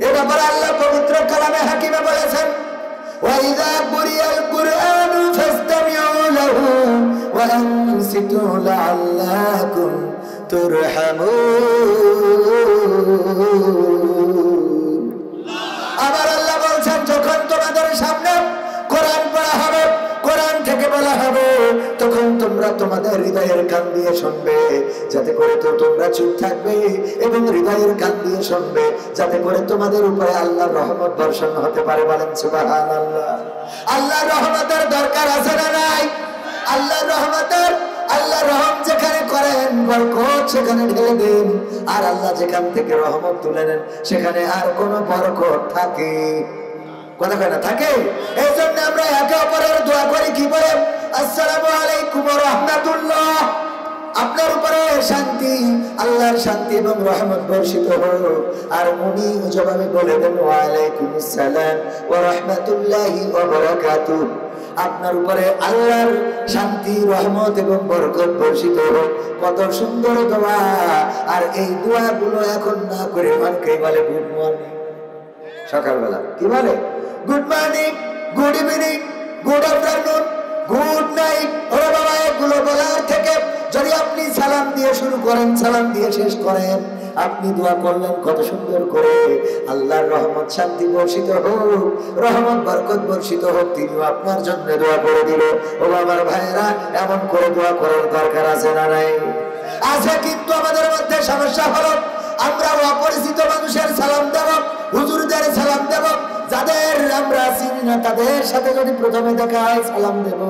এ ব্যাপারে আল্লাহ পবিত্র কালামে হাকিমে বলেছেন ওয়াইযা কুরিয়াল কুরআনু ফাসতামিউ লাহু ওয়া আনসিতু লাআল্লাকুম তুরহামুন। আবার আল্লাহ বলছেন যখন তোমাদের সামনে কোরআন পড়া হবে, কোরআন থেকে বলা হবে, তখন তোমরা তোমাদের হৃদয়ের কান দিয়ে শুনবে, যাতে করে তো তোমরা চুপ থাকবে, এবং হৃদয়ের কান দিয়ে শুনবে যাতে করে তোমাদের উপরে আল্লাহর রহমত বর্ষণ হতে পারে। বলেন সুবহানাল্লাহ। আল্লাহর রহমতের দরকার আছে না নাই? আল্লাহর রহমতের, আল্লাহ রহম যেখানে করেন বরকত সেখানে ঢেলে দেন, আর আল্লাহ যেখান থেকে রহমত তুলে নেন সেখানে আর কোন বরকত থাকে? কথা কয় না থাকে? এই জন্য আমরা একে অপরের দোয়া করি কি বলে? আসসালামু আলাইকুম ওয়া রাহমাতুল্লাহ। আপনার উপরে শান্তি, আল্লাহর শান্তি এবং রহমত বর্ষিত হোক। আর উনি জবাবে বলে দেন ওয়া আলাইকুমুস সালাম ওয়া রাহমাতুল্লাহি ওয়া বারাকাতুহু। আপনার উপরে আল্লাহর শান্তি, রহমত এবং বরকত বর্ষিত হোক। কত সুন্দর দোয়া! আর এই দোয়াগুলো এখন না করে অনেকেই বলে গুড মর্নিং, সকালবেলা কি বলে? Good morning, good evening, good afternoon, good night. ওরে বাবা, এগুলো বলার থেকে যদি আপনি সালাম দিয়ে শুরু করেন, সালাম দিয়ে শেষ করেন, আপনি দোয়া করলেন কত সুন্দর করে, আল্লাহর রহমত শান্তি বর্ষিত হোক, রহমত বরকত বর্ষিত হোক, তিনিও আপনার জন্য দোয়া করে দিল। ও আমার ভাইয়েরা, এমন করে দোয়া করার দরকার আছে না নাই? আছে। কিন্তু আমাদের মধ্যে সমস্যা হলো আমরা অপরিচিত মানুষের সালাম দেব, হুজুরদের সালাম দেব, যাদের আমরা চিনি না তাদের সাথে যদি প্রথমে দেখা হয় সালাম দেব,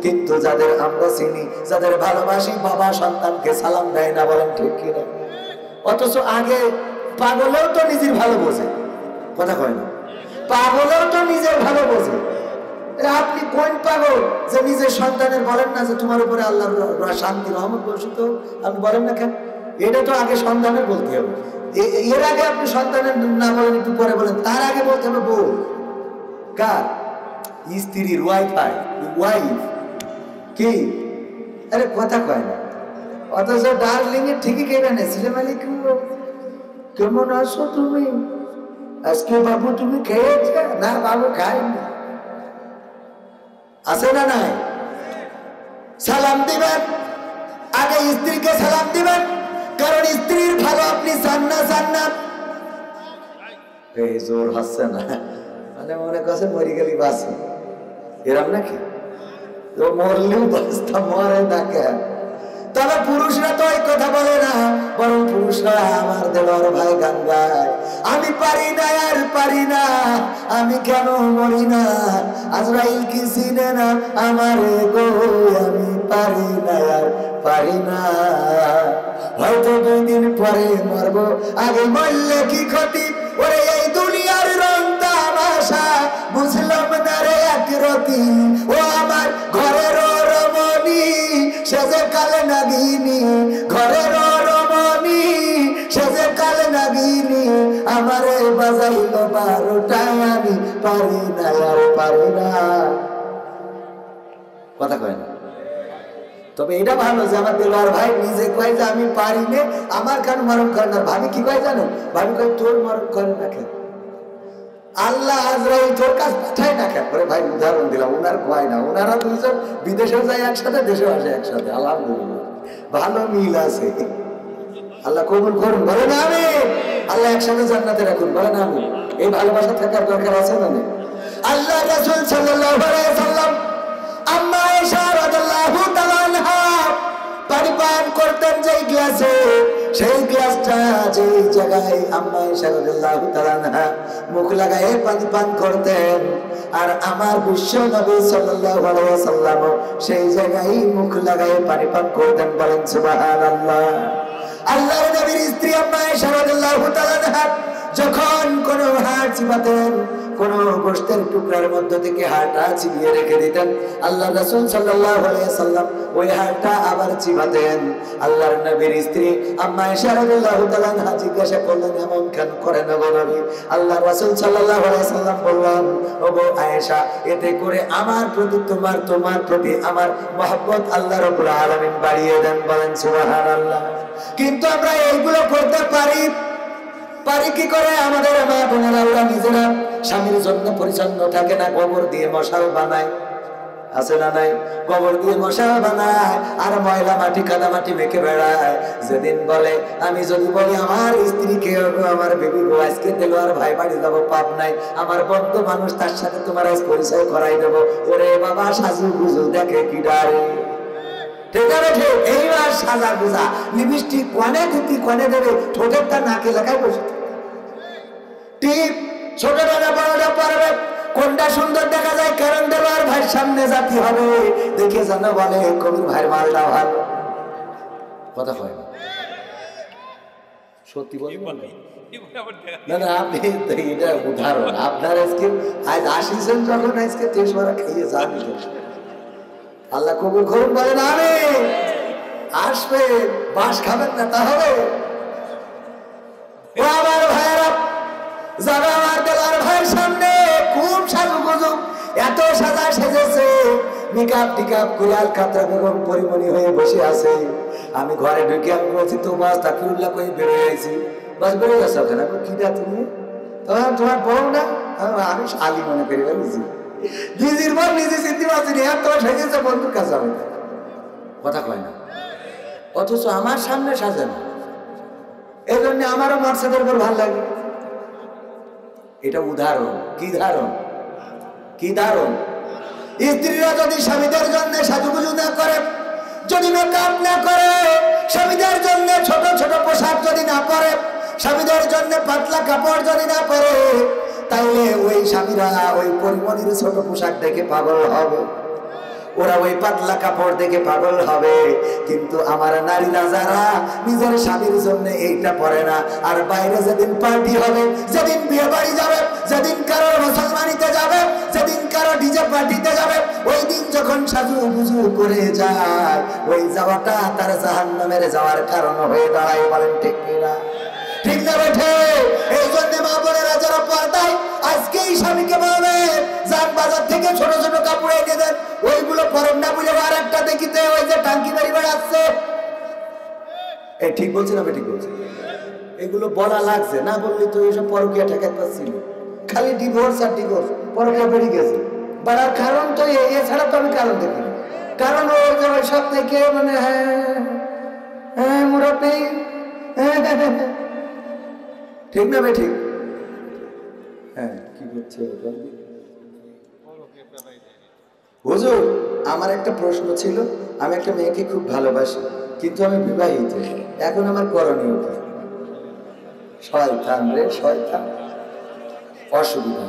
কিন্তু যাদের আমরা চিনি, যাদের ভালোবাসি, বাবা সন্তানকে সালাম দেয় না। বলেন ঠিক কিনা? অথচ আগে পাগলেও তো নিজের ভালো বোঝে। কথা কয় না? পাগলেও তো নিজের ভালো বোঝে। আপনি কোন পাগল যে নিজের সন্তানের বলেন না যে তোমার উপরে আল্লাহর শান্তি রহমত বর্ষিত? আপনি বলেন না কেন? এটা তো আগে সন্তানের বলতে হবে। এর আগে আপনি সন্তানের না বলেন, একটু পরে বলেন, তার আগে বলতে হবে বউ। কার? স্ত্রীর, ওয়াইফ। কি? আরে কথা কয় না। অথচ ডার্লিং এর ঠিকই কেনা নেই। আসসালামু আলাইকুম, কেমন আছো তুমি? আজকে বাবু তুমি খেয়েছো? না বাবু খায়নি। আছে না নাই? সালাম দিবেন, আগে স্ত্রীকে সালাম দিবেন, কারণ স্ত্রীর ভালো আপনি চান না। এই জোর হাসছে না, মানে মনে করছে মরি গেলি বাঁচি, এরম নাকি? তো মরলেও বাঁচতা, মরে না কেন? তবে পুরুষরা তো এই কথা বলে না, বরং পুরুষরা আমার দেওয়ার ভাই গান গায়, আমি পারি না আর পারি না, আমি কেন মরি না, আজরাইল কি চিনে না আমারে গো, আমি পারি না আর পারি না, হয়তো 2 দিন পরে মরবো, আগে মরলে কি ক্ষতি, ওরে এই দুনিয়ার রং তামাশা বুঝলাম না রে একরতি, ও আমার ঘরের রমণী সেজে কালে নাগিনী, ঘরের রমণী সেজে কালে নাগিনী, আমারে বাজাইলো 12টায়, আমি পারি না আর পারি না। কথা কয় না? তবে এটা ভালো যে আমার দেওয়ার ভাই নিজে কয় যে আমি পারি না, আমার কেন মরণ করে না। ভাবি কি কয় জানো? ভাবি কয় তোর মরণ করে না কেন? আল্লাহ আজরাইল তোর কাছ পাঠায় না কেন? ভাই উদাহরণ দিলাম, ওনার কয় না, ওনারা দুইজন বিদেশেও যায় একসাথে, দেশেও আসে একসাথে, আলহামদুলিল্লাহ ভালো মিল আছে। আল্লাহ কবুল করুন, বলেন আমিন। আল্লাহ একসাথে জান্নাতে রাখুন, বলেন আমিন। এই ভালোবাসা থাকার দরকার আছে না? আল্লাহ রাসূল সাল্লাল্লাহু আলাইহি ওয়াসাল্লাম আম্মা আয়েশা রাদিয়াল্লাহু তাআলা আনহা পানি পান করতেন যেই গ্লাসে, সেই গ্লাসটা যেই জায়গায় আম্মা আয়েশা রাদিয়াল্লাহু তাআলা আনহা মুখ লাগায়ে পানি পান করতেন, আর আমার বিশ্ব নবী সাল্লাল্লাহু আলাইহি ওয়াসাল্লাম সেই জায়গায় মুখ লাগায়ে পানি পান করতেন। বলেন সুবহানাল্লাহ। আল্লাহর নবীর স্ত্রী আম্মা আয়েশা রাদিয়াল্লাহু তাআলা আনহা যখন কোনো হাড় চিবাতেন, কোন গোশতের টুকরার মধ্য থেকে হাড়টা চিবিয়ে রেখে দিতেন, আল্লাহ রাসূল সাল্লাল্লাহু আলাইহি ওয়াসাল্লাম ওই হাড়টা আবার চিবাতেন। আল্লাহর নবীর স্ত্রী আম্মা আয়েশা রাদিয়াল্লাহু তাআলা আনহা জিজ্ঞাসা করলেন, এমন কেন করেন গো নবী? আল্লাহ রাসূল সাল্লাল্লাহু আলাইহি ওয়াসাল্লাম বললেন, ওগো আয়েশা, এতে করে আমার প্রতি তোমার প্রতি আমার মহব্বত আল্লাহ রাব্বুল আলামিন বাড়িয়ে দেন। বলেন সুবহানাল্লাহ। কিন্তু আমরা এইগুলো করতে পারি কি করে? আমাদের মা বোনেরা ওরা নিজেরা স্বামীর জন্য পরিচ্ছন্ন থাকে না, গোবর দিয়ে মশাল বানায়, আছে না নাই? গোবর দিয়ে মশাল বানায় আর ময়লা মাটি কাদা মাটি মেখে বেড়ায়। যেদিন বলে, আমি যদি বলি আমার স্ত্রীকে, আমার বেবি গো আজকে দেলোয়ার ভাই বাড়ি যাবো পাপ নাই, আমার বন্ধু মানুষ, তার সাথে তোমার আজ পরিচয় করাই দেবো, ওরে বাবা সাজু গুজু দেখে কি ডারে। ঠিক আছে, ঠিক এইবার সাজা গুজা লিপস্টিক কনে কুতি কনে দেবে, ঠোঁটের তার নাকে লাগায় বসে টিপ, ছোটটা না বড়টা পারবে, কোনটা সুন্দর দেখা যায় কারণ দেবার ভাইয়ের সামনে জাতি হবে দেখে যেন বলে কবির ভাইয়ের মালটা ভালো। কথা হয় না, সত্যি বলবেন না? না, আপনি এটা উদাহরণ। আপনার আজকে আজ আসিছেন যখন, আজকে তেসরা খেয়ে যান, আল্লাহ কবুল করুন। বলেন আমিন। আসবে, বাস খাবেন না তাহলে? ও আমার ভাইয়েরা, যারা আমার দেলার ভাইয়ের সামনে খুব সাজুগুজু, এত সাজা সেজেছে, মেকআপ টিকাপ করে আলকাতরা বেগম পরিমণি হয়ে বসে আছে। আমি ঘরে ঢুকে আমি বলছি, তো বাস তাকিরুল্লাহ কই বেরোয় আইছি। বাস বেরোয় যাচ্ছ কেন? কিটা তুমি তোমার বউ না? আমি শালি মনে করি বলেছি, নিজের বল নিজে চিনতে পারছি না, তোমার সেজেছে বন্ধুর কাছে আমি। কথা কয় না, অথচ আমার সামনে সাজে না। এই জন্য আমারও মার্সেদের উপর ভালো লাগে। এটা উদাহরণ। কি ধারণ? কি ধারণ? স্ত্রীরা যদি স্বামীদের জন্য সাজুগুজু না করে, যদি মেকআপ না করে, স্বামীদের জন্য ছোট ছোট পোশাক যদি না পরে, স্বামীদের জন্য পাতলা কাপড় যদি না পরে, তাহলে ওই স্বামীরা ওই পরিমণির ছোট পোশাক দেখে পাগল হবে, ওরা ওই পাতলা কাপড় দেখে পাগল হবে। কিন্তু আমার নারীরা যারা নিজের স্বামীর জন্য এইটা পরে না, আর বাইরে যেদিন পার্টি হবে, যেদিন বিয়ে বাড়ি যাবে, যেদিন কারো মুসলমানিতে যাবে, যেদিন কারো ডিজে পার্টিতে যাবে, ওই দিন যখন সাজু গুজু করে যায়, ওই যাওয়াটা তার জাহান্নামের যাওয়ার কারণ হয়ে দাঁড়ায়। বলেন ঠিক কিনা? ঠিক না বেঠে? এই জন্য মা বোনেরা যারা পর্দায়, আজকেই স্বামীকে বলবে যান বাজার থেকে ছোট ছোট কাপড় এনে দেন, ওইগুলো পরেন না বুঝে আর একটা দেখিতে ওই যে টাঙ্কি বাড়ি বেড়াচ্ছে। এই ঠিক বলছি না? ঠিক বলছি। এগুলো বলা লাগছে না, বললি তো এইসব পরকীয়া ঠেকাতে পারছিল। খালি ডিভোর্স আর ডিভোর্স, পরকীয়া বেড়ে গেছে। বাড়ার কারণ তো এছাড়া তো আমি কারণ দেখি না। কারণ ওই যে ওই সব থেকে মানে হ্যাঁ মুরব্বী, ঠিক না? ঠিক। হ্যাঁ, কি করছে হুজুর? আমার একটা প্রশ্ন ছিল, আমি একটা মেয়েকে খুব ভালোবাসি, কিন্তু আমি বিবাহিত, এখন আমার করণীয় কি? শয়তান রে শয়তান, অসুবিধা।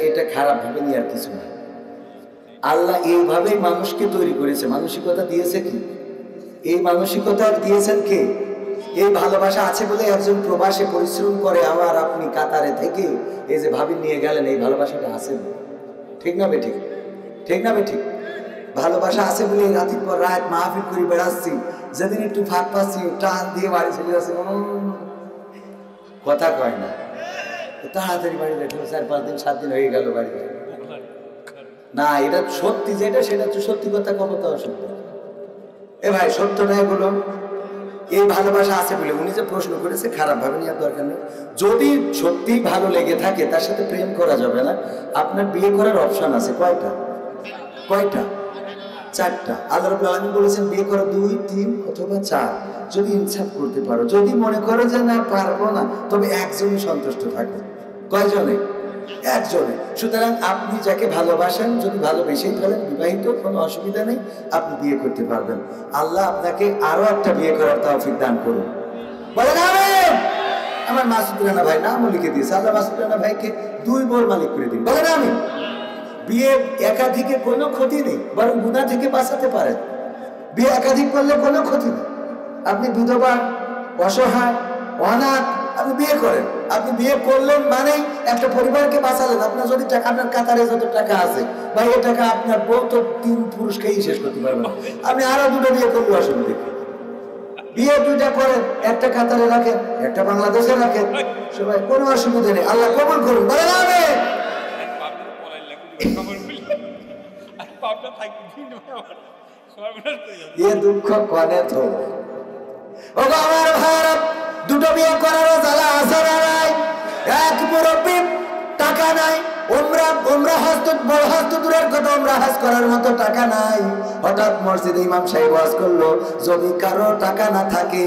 এটা খারাপ ভাবে নিয়ে আর কিছু না। আল্লাহ এইভাবেই মানুষকে তৈরি করেছে, মানসিকতা দিয়েছে কি? এই মানসিকতা দিয়েছেন কে? এই ভালোবাসা আছে বলে একজন প্রবাসে পরিশ্রম করে, আমার আপনি কাতারে থেকে এই যে ভাবি নিয়ে গেলেন, এই ভালোবাসাটা আছে। ঠিক না ঠিক? ঠিক না ঠিক? ভালোবাসা আছে বলে রাতের পর রাত মাহফিল করে বেড়াচ্ছি, যেদিন একটু ফাঁক পাচ্ছি টান দিয়ে বাড়ি চলে যাচ্ছে। কথা কয় না, তাড়াতাড়ি বাড়ি বেঠে 4-5 দিন 7 দিন হয়ে গেল বাড়ি না। এটা সত্যি যেটা, সেটা তো সত্যি কথা, কত অসত্য। এ ভাই সত্যটাই বলো, এই ভালোবাসা আছে বলে উনি যে প্রশ্ন করেছে, খারাপ ভাবে নেওয়ার দরকার নেই। যদি সত্যি ভালো লেগে থাকে, তার সাথে প্রেম করা যাবে না। আপনার বিয়ে করার অপশন আছে কয়টা? 4টা। আল্লাহ রাব্বুল আলামিন বলেছেন বিয়ে করো 2, 3 অথবা 4, যদি ইনসাফ করতে পারো। যদি মনে করো যে না পারবো না, তবে একজনই সন্তুষ্ট থাকো। কয়জনে? একজনে। সুতরাং আপনি যাকে ভালোবাসেন যদি ভালোবেসেই ফেলেন, বিবাহিত, কোনো অসুবিধা নেই, আপনি বিয়ে করতে পারবেন। আল্লাহ আপনাকে আরো একটা বিয়ে করার তৌফিক দান করুন, বলেন আমিন। আমার মাসুদ রানা ভাই নাম লিখে দিয়েছে, আল্লাহ মাসুদ রানা ভাইকে 2 বোর মালিক করে দিন, বলেন আমিন। বিয়ে একাধিকে কোনো ক্ষতি নেই, বরং গুনাহ থেকে বাঁচাতে পারেন। বিয়ে একাধিক করলে কোনো ক্ষতি নেই। আপনি বিধবা, অসহায়, অনাথ, আপনি বিয়ে করেন। আপনি বিয়ে করলেন মানেই একটা পরিবারকে বাঁচালেন। আপনার যদি টাকা, আপনার কাতারে যত টাকা আছে বা এই টাকা আপনার বউ তো 3 পুরুষকেই শেষ করতে পারবেন। আপনি আরো 2টো বিয়ে করলে অসুবিধা কি? বিয়ে 2টা করেন, একটা কাতারে রাখেন, একটা বাংলাদেশে রাখেন, সবাই, কোনো অসুবিধা নেই। আল্লাহ কবুল করুন, বলেন আমিন। এ দুঃখ কনে তো ও আমার ভাইরা, 2টো বিয়ে করারও জ্বালা আছে না নাই? এক মুরব্বি, টাকা নাই, উমরা হজ দূরের কথা, উমরা হজ করার মতো টাকা নাই। হঠাৎ মসজিদে ইমাম সাহেব ওয়াজ করলো, যদি কারো টাকা না থাকে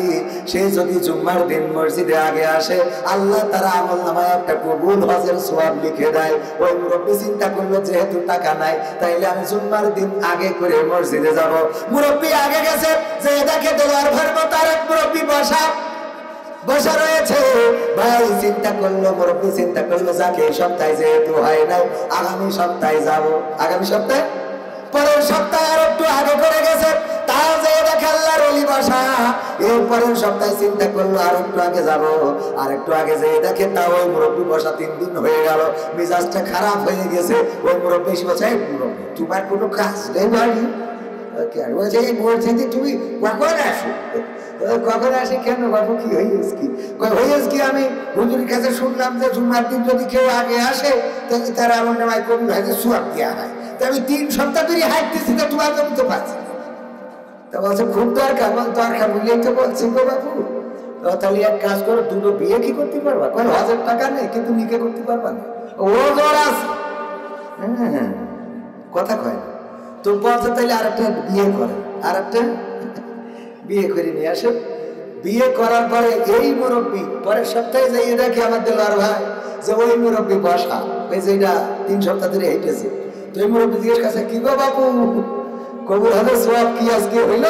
সে যদি জুম্মার দিন মসজিদে আগে আসে, আল্লাহ তার আমলনামায় একটা কবুল হজের সওয়াব লিখে দেয়। ওই মুরব্বি চিন্তা করলো, যেহেতু টাকা নাই তাইলে আমি জুম্মার দিন আগে করে মসজিদে যাব। মুরব্বি আগে গেছে, যে দেখে দেওয়ার ভার মতো আরেক মুরব্বি বসা রয়েছে। ভাই চিন্তা করলো, মুরব্বি চিন্তা করলো, যাকে এই সপ্তাহে যেহেতু হয় নাই, আগামী সপ্তাহে যাব। আগামী সপ্তাহে, পরের সপ্তাহে আর একটু আগে করে গেছে, তাও যে দেখে আল্লাহর ওলি বসা। এর পরের সপ্তাহে চিন্তা করলো আর একটু আগে যাব, আর একটু আগে যে দেখে তাও ওই মুরব্বি বসা 3 দিন হয়ে গেল। মিজাজটা খারাপ হয়ে গেছে। ওই মুরব্বি এসে বলছে, মুরব্বি তোমার কোনো কাজ নেই বাড়ি? বলছে, এই মসজিদে তুমি কখন আসো? কখন আসি কেন বাবু, কি হয়েছে কি? হয়েছে কি, আমি হুজুরের কাছে শুনলাম যে জুম্মার দিন যদি কেউ আগে আসে তাহলে তারা আমার নামায় কবুল হয়, যে সোয়াব দেওয়া হয়। তা আমি 3 সপ্তাহ ধরে হাঁটতেছি, তো তোমার জমি তো পাচ্ছি। তা বলছে, খুব দরকার। দরকার বুঝলেই তো বলছি গো বাবু। তাহলে এক কাজ করো, 2টো বিয়ে কি করতে পারবা? কয় হজের টাকা নেই, কিন্তু নিকে করতে পারবা না। ও জ্বর আছে, হ্যাঁ, কথা কয় না তো। বলছে তাইলে আরেকটা বিয়ে করে, আরেকটা বিয়ে করে নিয়ে আসে। বিয়ে করার পরে এই মুরব্বি পরের সপ্তাহে যাইয়ে দেখে আমার দেলোয়ার ভাই যে ওই মুরব্বি বসা, ওই যে 3 সপ্তাহ ধরে হেঁটেছে। তো এই মুরব্বি জিজ্ঞেস করছে, কি গো বাবু, কবুল হজের সওয়াব কি আজকে হইল?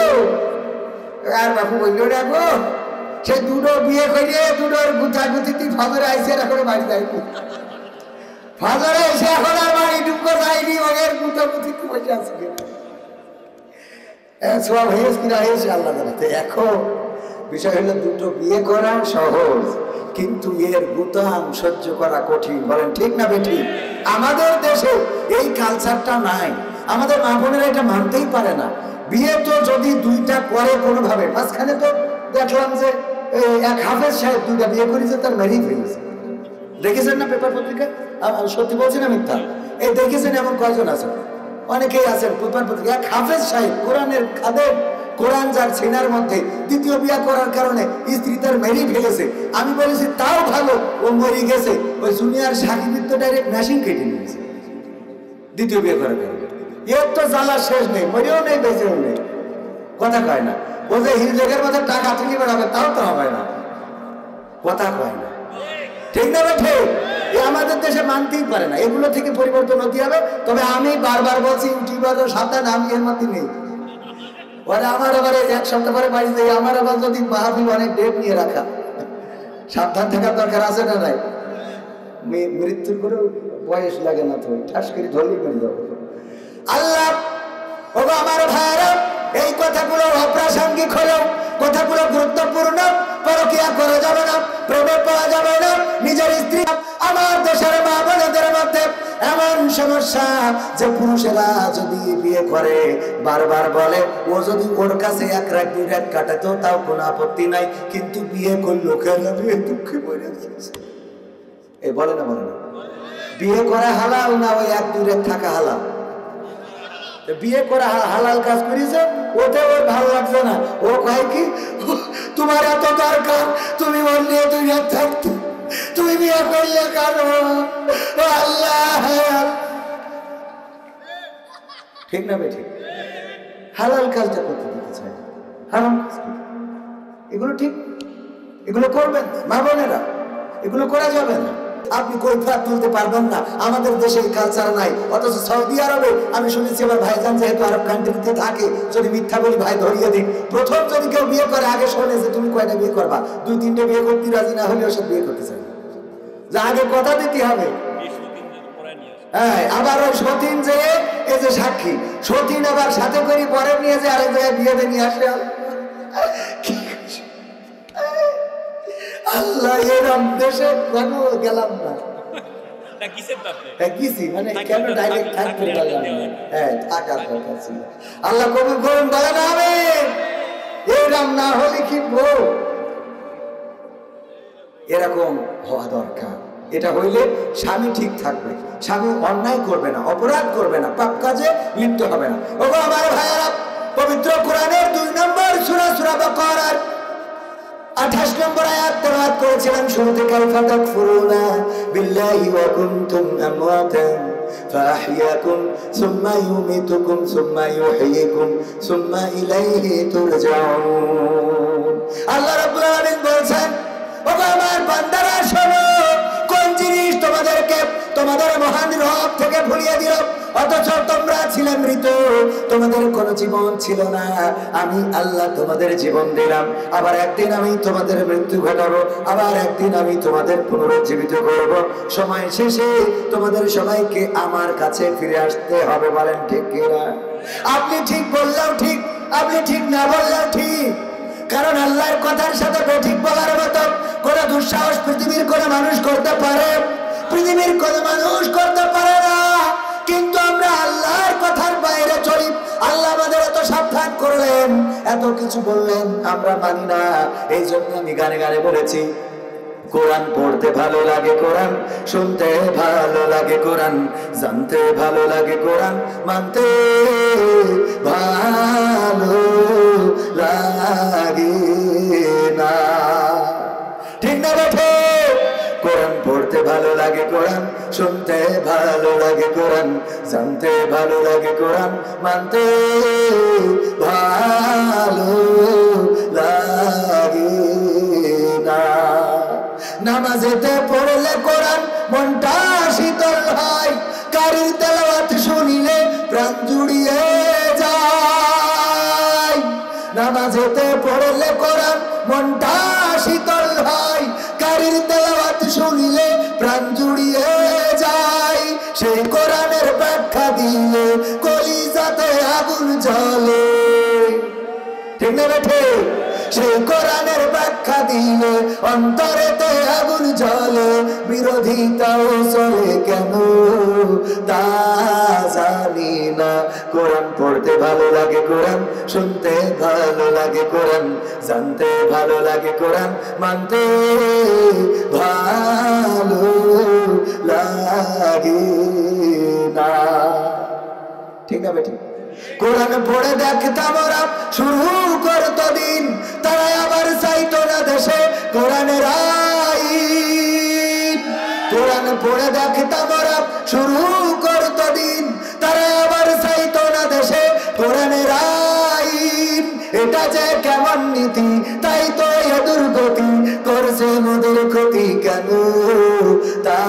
আর বাবু বলল, না গো, সে 2টো বিয়ে করে 2টোর গুথাগুথি ফজরে আইসে, এখন বাড়ি যাইনি। ফজরে এসে এখন আর বাড়ি ঢুকো যায়নি, ওদের গুথাগুথি বসে আছে। সওয়াব হয়েছে কিনা হয়েছে আল্লাহ জানে। এখন বিষয় হলো, 2টো বিয়ে করা সহজ, কিন্তু এর গুতাম সহ্য করা কঠিন, বলেন ঠিক না বেঠিক? আমাদের দেশে এই কালচারটা নাই। আমাদের মা বোনেরা এটা মানতেই পারে না। বিয়ে তো যদি 2টা করে কোনোভাবে, মাঝখানে তো দেখলাম যে এক হাফেজ সাহেব 2টা বিয়ে করেছে, তার মেরেই ফেলেছে। দেখেছেন না পেপার পত্রিকা? সত্যি বলছি না মিথ্যা? এই দেখেছেন, এমন কয়জন আছেন? অনেকেই আছেন পেপার পত্রিকা। এক হাফেজ সাহেব, কোরআনের খাদেম, কোরআন যার ছিনার মধ্যে, 2য় বিয়ে করার কারণে স্ত্রী তার মেরেই ফেলেছে। আমি বলেছি তাও ভালো, ও মরে গেছে, ওই জুনিয়র সাকিবির তো ডাইরেক্ট মেশিন কেটে নিয়েছে 2য় বিয়ে করার কারণে। এর তো জ্বালা শেষ নেই, মরেও নেই, বেঁচেও নেই, কথা কয় না। ও যে হিজলের মধ্যে টাকা তুলি বেড়াবে, তাও তো হবে না, কথা কয় না, ঠিক না বেঠে? আমাদের দেশে মানতেই পারে না। এগুলো থেকে পরিবর্তন হতে হবে। তবে আমি বারবার বলছি, ইউটিউবাররা সাবধান, আমি এর মধ্যে নেই। ওরা আমার আবার 1 সপ্তাহ পরে বাড়ি যাই, আমার আবার যদি মাহফিল অনেক ডেট নিয়ে রাখা, সাবধান থাকার দরকার আছে না নাই? মৃত্যুর করে বয়স লাগে না, তো ঠাস করে ধরলেই করে যাবো। আল্লাহ, ও আমার ভাইরা, এই কথাগুলো অপ্রাসঙ্গিক হলেও কথাগুলো গুরুত্বপূর্ণ। পরকিয়া করা যাবে না, প্রেমে পাওয়া যাবে না নিজের স্ত্রী। আমার দেশের মা বোনদের মধ্যে এমন সমস্যা যে পুরুষেরা যদি বিয়ে করে বারবার বলে, ও যদি ওর কাছে 1 রাত 2 রাত কাটাতো তাও কোনো আপত্তি নাই, কিন্তু বিয়ে করলো কেন? বিয়ে দুঃখে পড়ে যাচ্ছে। এই বলে না, বলে না? বিয়ে করা হালাল না ওই 1-2 রাত থাকা হালাল? বিয়ে করা হালাল কাজ করেছে, ওতে ওর ভালো লাগছে না। ও কয় কি, তোমার এত দরকার, তুমি বললে 2 রাত থাকতো, তুমি বিয়ে করলে কেন? আল্লাহ, ঠিক না বেঠিক? হালাল কাজটা করতে দিতে চায়, হারাম কাজ এগুলো ঠিক, এগুলো করবেন না মা বোনেরা, এগুলো করা যাবে না। আপনি কৈফিয়ত তুলতে পারবেন না। আমাদের দেশে এই কালচার নাই। অথচ সৌদি আরবে আমি শুনেছি আমার ভাইজান যেহেতু আরব কান্ট্রিতে থাকে, যদি মিথ্যা বলি ভাই ধরিয়ে দিন, প্রথম যদি কেউ বিয়ে করে আগে শোনে যে তুমি কয়টা বিয়ে করবা, 2-3টে বিয়ে করতে রাজি না হলে ওসব বিয়ে করতে চাই না, যে আগে কথা দিতে হবে। হ্যাঁ, আবার ওই সতীন যে এই যে সাক্ষী, সতীন আবার সাথে করে পরে নিয়ে যে আরেক জায়গায় বিয়েতে নিয়ে আসে। আল্লাহ, এরম দেশে কেন গেলাম না? মানে কেন ডাইরেক্ট থাকতে পারলাম না? হ্যাঁ, থাকার দরকার ছিল। আল্লাহ কবুল করুন, বলেন আমিন। এরম না হলে কি বউ, এরকম হওয়া দরকার। এটা হইলে স্বামী ঠিক থাকবে, স্বামী অন্যায় করবে না, অপরাধ করবে না, পাপ কাজে লিপ্ত হবে না। ওগো আমার ভাইয়েরা, পবিত্র কোরআনের 2 নম্বর সূরা, সূরা বাকারার 28 নম্বর আয়াত তেলাওয়াত করেছিলাম শুরুতে, কাইফা তাকফুরুনা বিল্লাহি ওয়া কুনতুম আমওয়াতান ফাআহইয়াকুম সুম্মা ইউমিতুকুম সুম্মা ইউহয়িকুম সুম্মা ইলাইহি তুরজাউন। আল্লাহ রাব্বুল আলামিন বলেছেন, ওগো আমার বান্দারা শোনো, কোন জিনিস তোমাদেরকে তোমাদের মহান রব থেকে ভুলিয়ে দিল, অথচ তোমরা ছিলে মৃত, তোমাদের কোনো জীবন ছিল না। আমি আল্লাহ তোমাদের জীবন দিলাম, আবার একদিন আমি তোমাদের মৃত্যু ঘটাবো, আবার একদিন আমি তোমাদের পুনরুজ্জীবিত করব। সময় শেষে তোমাদের সবাইকে আমার কাছে ফিরে আসতে হবে। বলেন ঠিক কিনা? আপনি ঠিক বললেও ঠিক, আপনি ঠিক না বললেও ঠিক, কারণ আল্লাহর কথার সাথে বেঠিক বলার মতো কোন দুঃসাহস পৃথিবীর কোন মানুষ করতে পারে? পৃথিবীর কোন মানুষ করতে পারে না। কিন্তু আমরা আল্লাহর কথার বাইরে চলি। আল্লাহ আমাদের এত সাবধান করলেন, এত কিছু বললেন, আমরা মানি না। এই জন্য আমি গানে গানে বলেছি, কোরআন পড়তে ভালো লাগে, কোরআন শুনতে ভালো লাগে, কোরআন জানতে ভালো লাগে, কোরআন মানতে ভালো লাগে না। ঠিক না বেঠে? কোরআন পড়তে ভালো লাগে, কোরআন শুনতে ভালো লাগে, কোরআন জানতে ভালো লাগে, কোরআন মানতে ভালো লাগে না। নামাজেতে পড়লে কোরআন মনটা শীতল হয়, কারীর তেলাওয়াত শুনিলে প্রাণ জুড়িয়ে যায়। নামাজেতে পড়লে কোরআন মনটা শীতল হয়, কারীর তেলাওয়াত শুনিলে প্রাণ জুড়িয়ে যায়। সেই কোরআনের ব্যাখ্যা দিলে কলিজাতে আগুন জ্বলে। ঠিক না বেঠে? সেই কোরআনের ব্যাখ্যা দিলে অন্তরেতে আগুন জ্বলে। বিরোধিতাও চলে কেন তা জানি না। কোরআন পড়তে ভালো লাগে, কোরআন শুনতে ভালো লাগে, কোরআন জানতে ভালো লাগে, কোরআন মানতে ভালো লাগে না। ঠিক না বেঠিক? কোরআন পড়ে দেখতাম ওরা শুরু করতো দিন, তারা আবার চাইতো না দেশে কোরআনের আইন। কোরআন পড়ে দেখতাম ওরা শুরু করতো দিন, তারা আবার চাইতো না দেশে কোরআনের আইন। এটা যে কেমন নীতি, তাই তো এ দুর্গতি করছে মোদের ক্ষতি কেন তা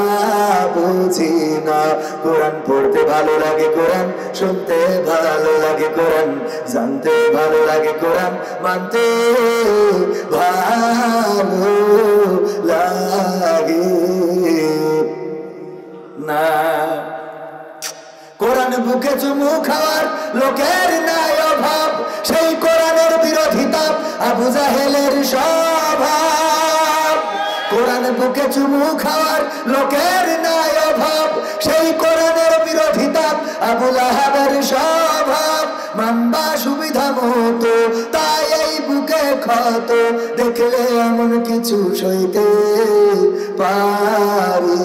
বুঝি না। কোরআন পড়তে ভালো লাগে, কোরআন শুনতে ভালো লাগে, কোরআন জানতে ভালো লাগে, কোরআন মানতে ভালো লাগে না। কোরআন বুকে চুমু খাওয়ার লোকের নাই অভাব, সেই কোরআনের বিরোধিতা আবু জাহেলের স্বভাব। কোরআন বুকে চুমু খাওয়ার লোকের নাই অভাব, সেই কোরআনের বিরোধিতা আবু লাহাবের স্বভাব। মাম্বা সুবিধা মতো তাই এই বুকে ক্ষত, দেখলে এমন কিছু সইতে পারি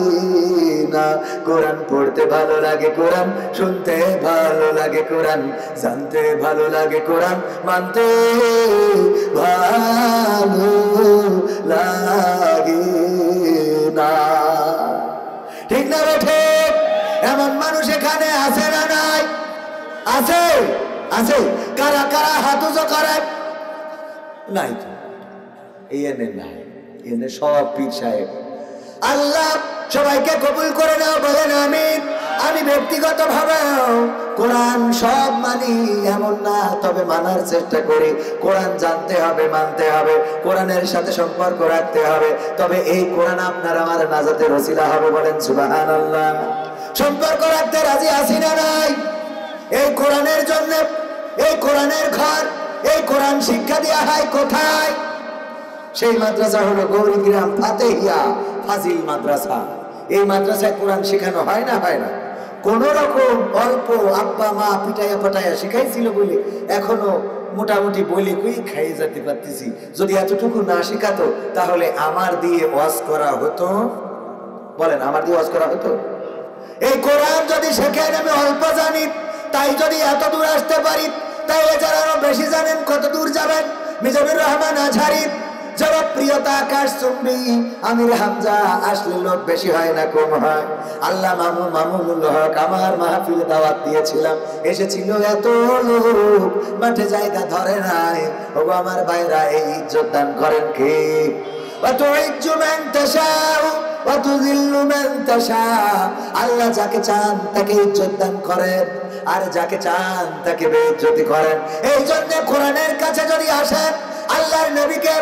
না। কোরআন পড়তে ভালো লাগে, কোরআন শুনতে ভালো লাগে, কোরআন জানতে ভালো লাগে, কোরআন মানতে ভালো লাগে না। ঠিক না বেঠে? এমন মানুষ এখানে আছে না নাই? আছে, আছে। কারা কারা হাত উঁচু করে? নাই তো, এই এনে নাই, এনে সব পীর সাহেব। আল্লাহ সবাইকে কবুল করে নাও, বলেন আমিন। আমি ব্যক্তিগতভাবে কোরআন সব মানি এমন না, তবে মানার চেষ্টা করি। কোরআন জানতে হবে, মানতে হবে, কোরআনের সাথে সম্পর্ক রাখতে হবে, তবে এই কোরআন আপনার আমার নাজাতের ওসিলা হবে, বলেন সুবহানাল্লাহ। সম্পর্ক রাখতে রাজি আছি না নাই? এই কোরআনের জন্য, এই কোরআনের ঘর, এই কোরআন শিক্ষা দেওয়া হয় কোথায়? সেই মাদ্রাসা হলো গৌরীগ্রাম ফাতেহিয়া ফাজিল মাদ্রাসা। এই মাদ্রাসায় কোরআন শেখানো হয় না, হয় না। কোন রকম অল্প আব্বা মা পিটাইয়া পাটাইয়া শিখাইছিল বলে এখনো মোটামুটি বলে কই খাইয়ে যেতে পারতেছি। যদি এতটুকু না শেখাতো তাহলে আমার দিয়ে ওয়াজ করা হতো, বলেন আমার দিয়ে ওয়াজ করা হতো? এই কোরআন যদি শেখেন, আমি অল্প জানি তাই যদি এত দূর আসতে পারি, তাহলে যারা আরো বেশি জানেন কত দূর যাবেন। মিজানুর রহমান আজহারি জনপ্রিয়তা আকাশ চুম্বি, আমির হামজা আসলে লোক বেশি হয় না কম হয়। আল্লাহ মামুনুল হক আমার মাহফিলে দাওয়াত দিয়েছিলাম, এসেছিল এত লোক, মাঠে জায়গা ধরে নাই। ওগো আমার ভাইরা, এই ইজ্জত দান করেন কে? আল্লাহ যাকে চান তাকে ইজ্জত দান করেন, আর যাকে চান তাকে বেইজ্জতি করেন। এই জন্য কোরআনের কাছে যদি আসেন, আল্লাহর নবীকে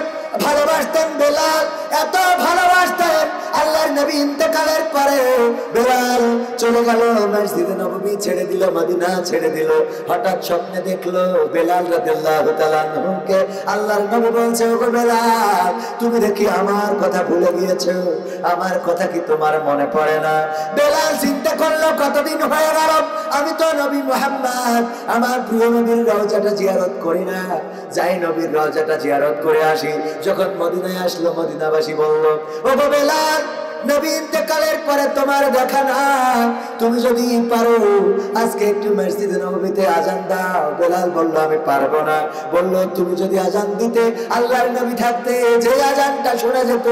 ভালোবাসতেন বেলাল, এত ভালোবাসতেন আল্লাহর নবী ইন্তেকালের পরে বেলাল চলে গেল মসজিদে নববী ছেড়ে দিল, মদিনা ছেড়ে দিল। হঠাৎ স্বপ্নে দেখলো বেলাল রাদিয়াল্লাহু তাআলা আনহুকে আল্লাহর নবী বলছে, ওগো বেলাল, তুমি দেখি আমার কথা ভুলে গিয়েছো, আমার কথা কি তোমার মনে পড়ে না? বেলাল চিন্তা করলো, কতদিন হয়ে গেল আমি তো নবী মুহাম্মদ আমার প্রিয় নবীর রওজাটা জিয়ারত করি না, যাই নবীর রওজাটা জিয়ারত করে আসি। যখন মদিনায় আসলো, মদিনাবাসী বলল, ওগো বেলাল, নবী ইন্তেকালের পরে তোমার দেখা না, তুমি যদি পারো আজকে একটু মসজিদে নববীতে আজান দাও। বেলাল বলল, আমি পারবো না। বলল, তুমি যদি আজান দিতে, আল্লাহর নবী থাকতে যে আজানটা শোনা যেত,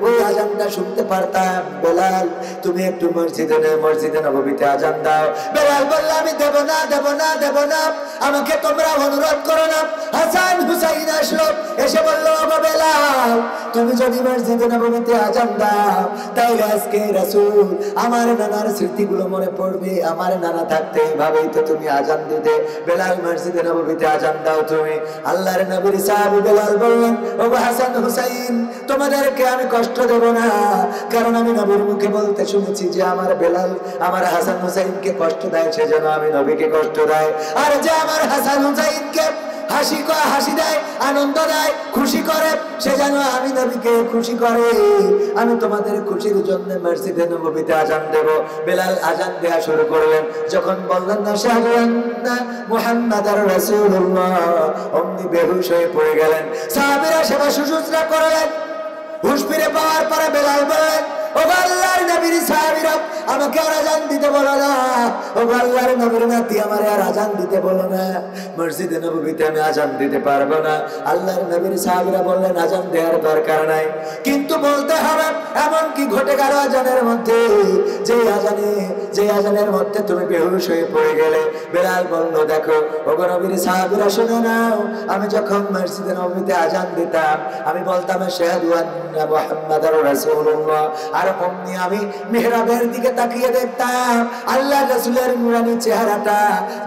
ওই আজানটা শুনতে পারতাম। বেলাল, তুমি একটু মসজিদে নববীতে আজান দাও। বেলাল বলল, আমি দেব না, দেব না, দেব না, আমাকে তোমরা অনুরোধ করো না। হাসান হুসাইন আসলো, এসে বলল, ওগো বেলাল, তুমি যদি মসজিদে নববীতে আজান দাও, তাইলে আজকে রাসূল আমার নানার স্মৃতিগুলো মনে পড়বে। আমার নানা থাকতে এভাবেই তো তুমি আজান দিতে। বেলাল, মসজিদে নববীতে আজান দাও তুমি। আল্লাহর নবীর সাহাবী বেলাল বললেন, ওগো হাসান হুসাইন, তোমাদেরকে আমি কষ্ট দেব না, কারণ আমি নবীর মুখে বলতে শুনেছি যে আমার বেলাল আমার হাসান হুসাইনকে কষ্ট দেয়, সেজন্য আমি নবীকে কষ্ট দেয়। আর যে আমার হাসান হুসাইনকে হাসি দেয়, আনন্দ দেয়, খুশি করে, সে যেন আমি নবীকে খুশি করে। আমি তোমাদের খুশির জন্য মসজিদে নববীতে আজান দেব। বেলাল আজান দেয়া শুরু করলেন। যখন বললেন না আশহাদু আন্না মুহাম্মাদার রাসূলুল্লাহ, অমনি বেহুশ হয়ে পড়ে গেলেন। সাহাবীরা সেবা শুশ্রূষা করলেন। হুঁশ ফিরে পাওয়ার পরে বেলাল বললেন, ওগো আল্লাহর নবীর সাহাবীরা, আমাকে আর আজান দিতে বলো না। ওগো আল্লাহর নবীর নাতি, আমারে আর আজান দিতে বলো না, মসজিদে নববীতে আমি আজান দিতে পারবো না। আল্লাহর নবীর সাহাবীরা বললেন, আজান দেওয়ার দরকার নাই, কিন্তু বলতে হবে। এমন কি ঘটে গেল আজানের মধ্যে, যে আজানের মধ্যে তুমি বেহুশ হয়ে পড়ে গেলে। বেলাল বলল, দেখো ওগো নবীর সাহাবীরা, শুনে নাও, আমি যখন মসজিদে নববীতে আজান দিতাম, আমি বলতাম আশহাদু আন্না মুহাম্মাদার রাসূলুল্লাহ, আর অমনি আমি মিহরাবের দিকে তাকিয়ে দেখতাম আল্লাহর রাসূলের নূরানী চেহারাটা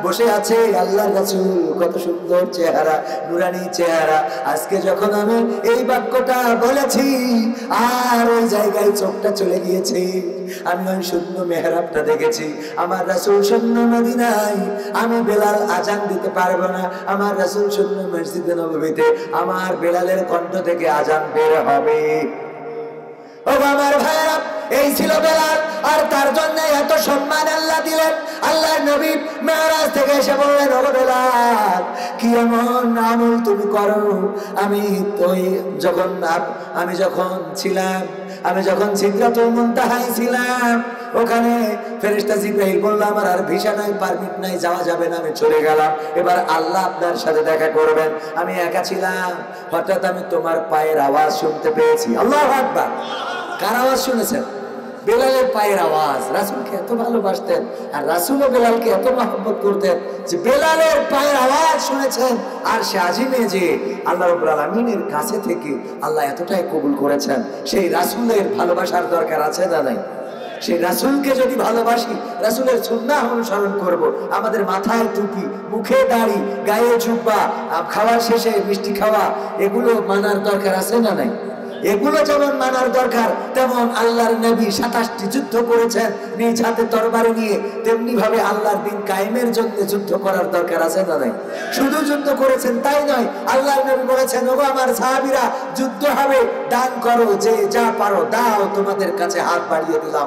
বসে আছে। আল্লাহর রাসূল, কত সুন্দর চেহারা, নূরানী চেহারা। আজকে যখন আমি এই বাক্যটা বলেছি, আর ওই জায়গায় চোখটা চলে গিয়েছে, আমি ওই শূন্য মেহরাবটা দেখেছি। আমার রাসূল শূন্য মদিনায়, আমি বেলাল আজান দিতে পারবো না। আমার রাসূল শূন্য মসজিদে নববীতে, আমার বেলালের কণ্ঠ থেকে আজান বের হবে। ও আমার ভাইরা, এই ছিল বেলাল, আর তার জন্য এত সম্মান আল্লাহ দিলেন। আল্লাহর নবী মেরাজ থেকে এসে বললেন, ও বেলাল, কি এমন আমল তুমি করো? আমি যখন সিদরাতুল মুনতাহায় ছিলাম, ওখানে ফেরেশতা জিবরাইল বলল, আমার আর ভিসা নাই, পারমিট নাই, যাওয়া যাবে না, আমি চলে গেলাম। এবার আল্লাহ আপনার সাথে দেখা করবেন। আমি একা ছিলাম, হঠাৎ আমি তোমার পায়ের আওয়াজ শুনতে পেয়েছি। আল্লাহু আকবার। কার আওয়াজ শুনেছেন? বেলালের পায়ের আওয়াজ। রাসূলকে এত ভালোবাসতেন আর রাসূলও বেলালকে এত মহব্বত করতেন যে বেলালের পায়ের আওয়াজ শুনেছেন আর সে আজিমে যে আল্লাহ রাব্বুল আলামিনের কাছে থেকে আল্লাহ এতটাই কবুল করেছেন। সেই রাসূলের ভালোবাসার দরকার আছে না নাই? সেই রাসূলকে যদি ভালোবাসি, রাসূলের সুন্নাহ অনুসরণ করব, আমাদের মাথায় টুপি, মুখে দাড়ি, গায়ে জুব্বা, খাওয়ার শেষে মিষ্টি খাওয়া, এগুলো মানার দরকার আছে না নাই? এগুলো যেমন মানার দরকার, তেমন আল্লাহর নবী 27টি যুদ্ধ করেছেন নিজ হাতে তরবারি নিয়ে, তেমনি ভাবে আল্লাহর দ্বীন কায়েমের জন্য যুদ্ধ করার দরকার আছে না নাই? শুধু যুদ্ধ করেছেন তাই নয়, আল্লাহর নবী বলেছেন, ওগো আমার সাহাবীরা, যুদ্ধ হবে, দান করো, যে যা পারো দাও, তোমাদের কাছে হাত বাড়িয়ে দিলাম।